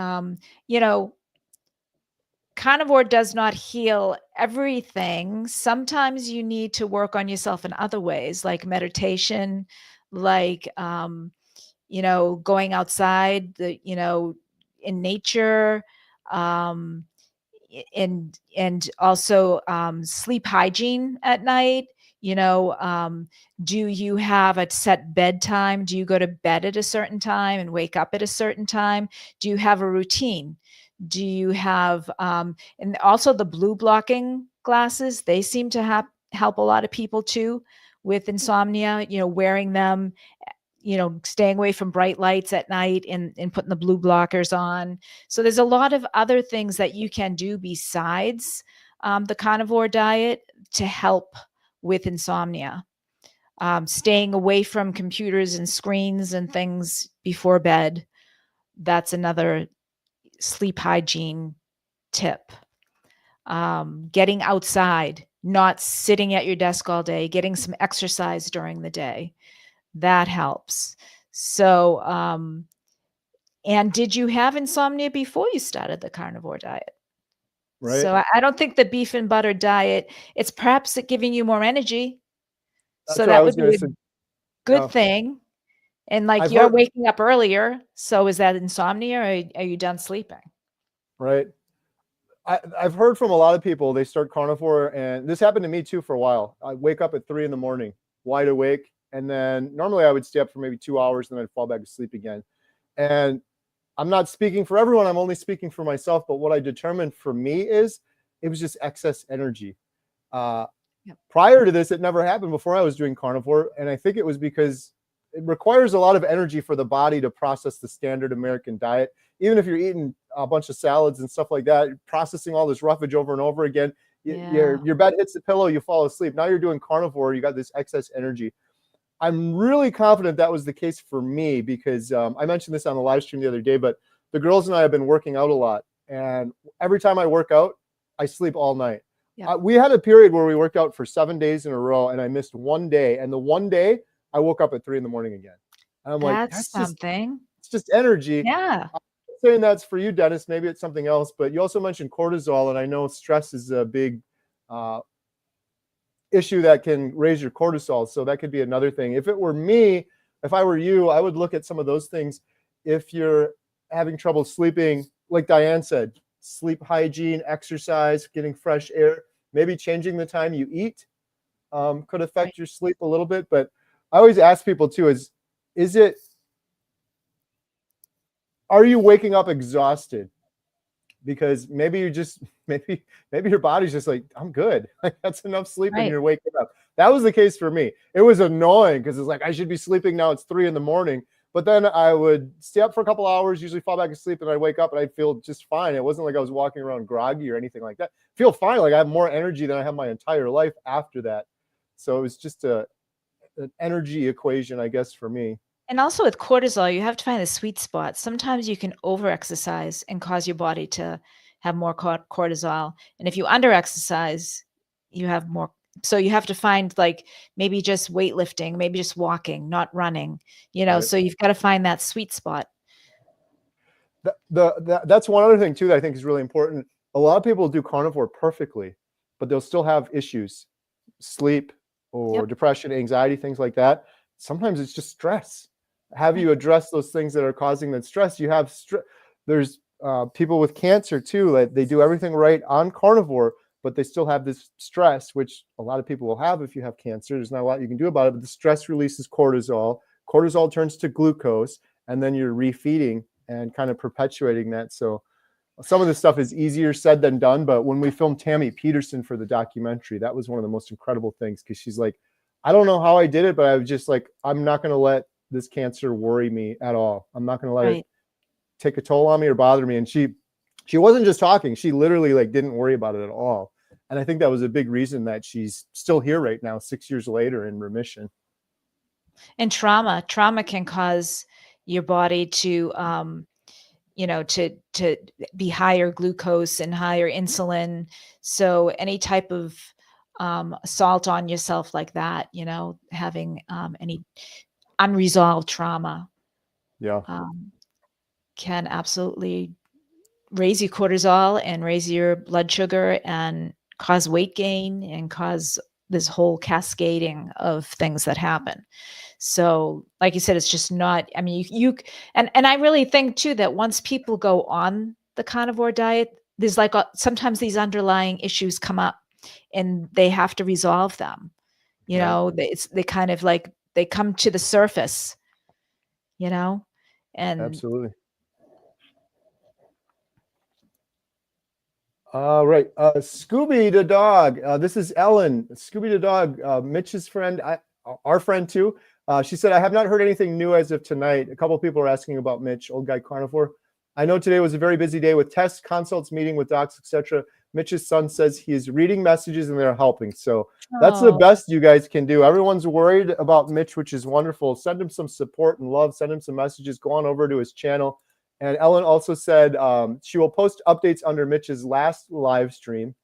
carnivore does not heal everything. Sometimes you need to work on yourself in other ways, like meditation, like, going outside, in nature, um, and also sleep hygiene at night. Do you have a set bedtime? Do you go to bed at a certain time and wake up at a certain time? Do you have a routine? Do you have and also the blue blocking glasses? They seem to help a lot of people too with insomnia. Wearing them, staying away from bright lights at night and putting the blue blockers on. So there's a lot of other things that you can do besides the carnivore diet to help with insomnia. Staying away from computers and screens and things before bed. That's another sleep hygiene tip. Getting outside, not sitting at your desk all day, getting some exercise during the day. That helps. So, and did you have insomnia before you started the carnivore diet? Right. So I don't think the beef and butter diet, it's perhaps giving you more energy. That's So what I that was would going be to a say. good Yeah. thing. And like I've you're heard, waking up earlier. So is that insomnia or are you done sleeping? right. I've heard from a lot of people, they start carnivore, and this happened to me too for a while. I wake up at 3 a.m, wide awake. And then normally I would stay up for maybe 2 hours and then I'd fall back to sleep again. And I'm not speaking for everyone. I'm only speaking for myself. But what I determined for me is it was just excess energy. Yep. Prior to this, it never happened before I was doing carnivore. And I think it was because it requires a lot of energy for the body to process the standard American diet. Even if you're eating a bunch of salads and stuff like that, processing all this roughage over and over again, Yeah. your bed hits the pillow, you fall asleep. Now you're doing carnivore, you got this excess energy. I'm really confident that was the case for me because I mentioned this on the live stream the other day, but the girls and I have been working out a lot. And every time I work out, I sleep all night. Yep. We had a period where we worked out for 7 days in a row and I missed one day. And the one day I woke up at 3 a.m. again. And I'm like, That's something. it's just energy. Yeah. I'm not saying that's for you, Dennis. Maybe it's something else, but you also mentioned cortisol. And I know stress is a big issue that can raise your cortisol. So that could be another thing. If it were me, if I were you, I would look at some of those things. If you're having trouble sleeping, like Diane said, sleep hygiene, exercise, getting fresh air, maybe changing the time you eat could affect your sleep a little bit. But I always ask people too, are you waking up exhausted? Because maybe you just, maybe your body's just like, I'm good. Like that's enough sleep and you're waking up. That was the case for me. It was annoying because it's like, I should be sleeping now. It's 3 a.m. But then I would stay up for a couple hours, usually fall back asleep, and I'd wake up and I'd feel just fine. It wasn't like I was walking around groggy or anything like that. I feel fine. Like I have more energy than I have my entire life after that. So it was just an energy equation, I guess, for me. And also with cortisol, you have to find the sweet spot. Sometimes you can over-exercise and cause your body to have more cortisol. And if you under-exercise, you have more. So you have to find like maybe just weightlifting, maybe just walking, not running, Right. So you've got to find that sweet spot. That's one other thing too that I think is really important. A lot of people do carnivore perfectly, but they'll still have issues, sleep or depression, anxiety, things like that. Sometimes it's just stress. Have you addressed those things that are causing that stress? You have there's people with cancer too, that they do everything right on carnivore, but they still have this stress, which a lot of people will have if you have cancer. There's not a lot you can do about it, but the stress releases cortisol. Cortisol turns to glucose, and then you're refeeding and kind of perpetuating that. So some of this stuff is easier said than done. But when we filmed Tammy Peterson for the documentary, that was one of the most incredible things, because she's like, I don't know how I did it, but I was just like, I'm not going to let this cancer worry me at all. I'm not going to let it take a toll on me or bother me. And she wasn't just talking. She literally like didn't worry about it at all. And I think that was a big reason that she's still here right now, 6 years later, in remission. And trauma can cause your body to, to be higher glucose and higher insulin. So any type of assault on yourself like that, having any unresolved trauma, can absolutely raise your cortisol and raise your blood sugar and cause weight gain and cause this whole cascading of things that happen. So like you said, it's just not, I mean, and I really think too, that once people go on the carnivore diet, there's like sometimes these underlying issues come up and they have to resolve them. They kind of like, they come to the surface, and absolutely. Right. Scooby the dog. This is Ellen, Scooby the dog, Mitch's friend, our friend too. She said, I have not heard anything new as of tonight. A couple of people are asking about Mitch, Old Guy Carnivore. I know today was a very busy day with tests, consults, meeting with docs, etc. Mitch's son says he is reading messages and they're helping. So that's the best you guys can do. Everyone's worried about Mitch, which is wonderful. Send him some support and love. Send him some messages. Go on over to his channel. And Ellen also said she will post updates under Mitch's last live stream.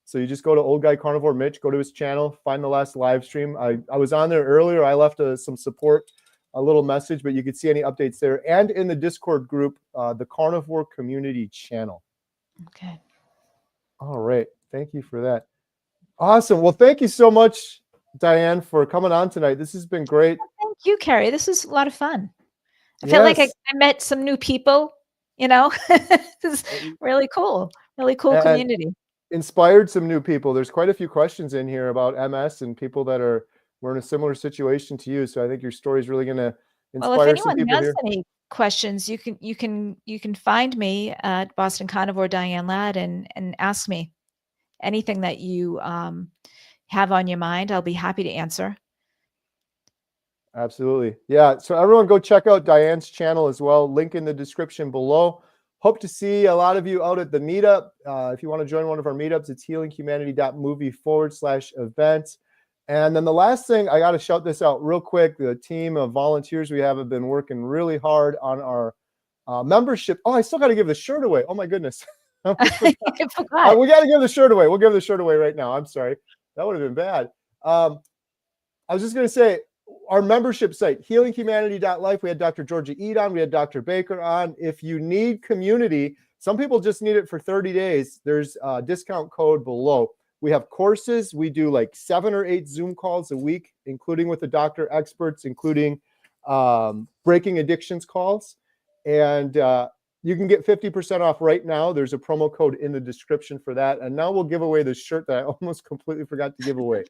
So you just go to Old Guy Carnivore Mitch, go to his channel, find the last live stream. I was on there earlier. I left some support, a little message, but you could see any updates there. And in the Discord group, the Carnivore Community channel. Okay. All right. Thank you for that. Awesome. Well, thank you so much, Diane, for coming on tonight. This has been great. Thank you, Kerry. This is a lot of fun. I feel like I met some new people, This is really cool. Really cool community. Inspired some new people. There's quite a few questions in here about MS and people that were in a similar situation to you. So I think your story is really going to inspire some people here. Well, if anyone has any questions, you can find me at Boston Carnivore Diane Ladd and ask me anything that you have on your mind. I'll be happy to answer. Absolutely. Yeah. So everyone go check out Diane's channel as well. Link in the description below. Hope to see a lot of you out at the meetup. If you want to join one of our meetups, it's healinghumanity.movie/events. And then the last thing, I got to shout this out real quick. The team of volunteers we have been working really hard on our membership. Oh, I still got to give the shirt away. Oh my goodness. We got to give the shirt away. We'll give the shirt away right now. I'm sorry. That would have been bad. I was just going to say, our membership site, healinghumanity.life. We had Dr. Georgia Eid on. We had Dr. Baker on. If you need community, some people just need it for 30 days. There's a discount code below. We have courses. We do like 7 or 8 Zoom calls a week, including with the doctor experts, including breaking addictions calls. And you can get 50% off right now. There's a promo code in the description for that. And now we'll give away the shirt that I almost completely forgot to give away.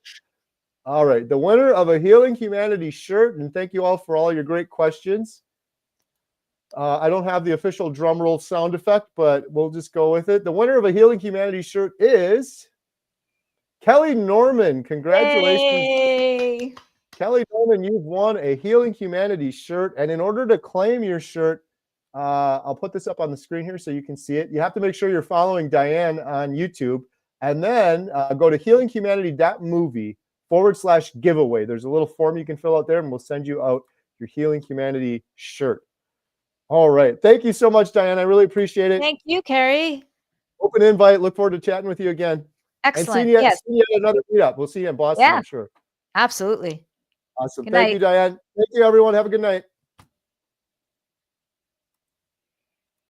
All right, the winner of a Healing Humanity shirt, and thank you all for all your great questions. I don't have the official drum roll sound effect, but we'll just go with it. The winner of a Healing Humanity shirt is Kelly Norman. Congratulations. Yay. Kelly Norman, you've won a Healing Humanity shirt, and in order to claim your shirt, I'll put this up on the screen here so you can see it. You have to make sure you're following Diane on YouTube, and then go to healinghumanity.movie/giveaway. There's a little form you can fill out there, and we'll send you out your Healing Humanity shirt. All right. Thank you so much, Diane. I really appreciate it. Thank you, Kerry. Open invite. Look forward to chatting with you again. Excellent. And seeing you at another meetup. We'll see you in Boston, I'm sure. Absolutely. Awesome. Good Thank night. you, Diane. Thank you, everyone. Have a good night.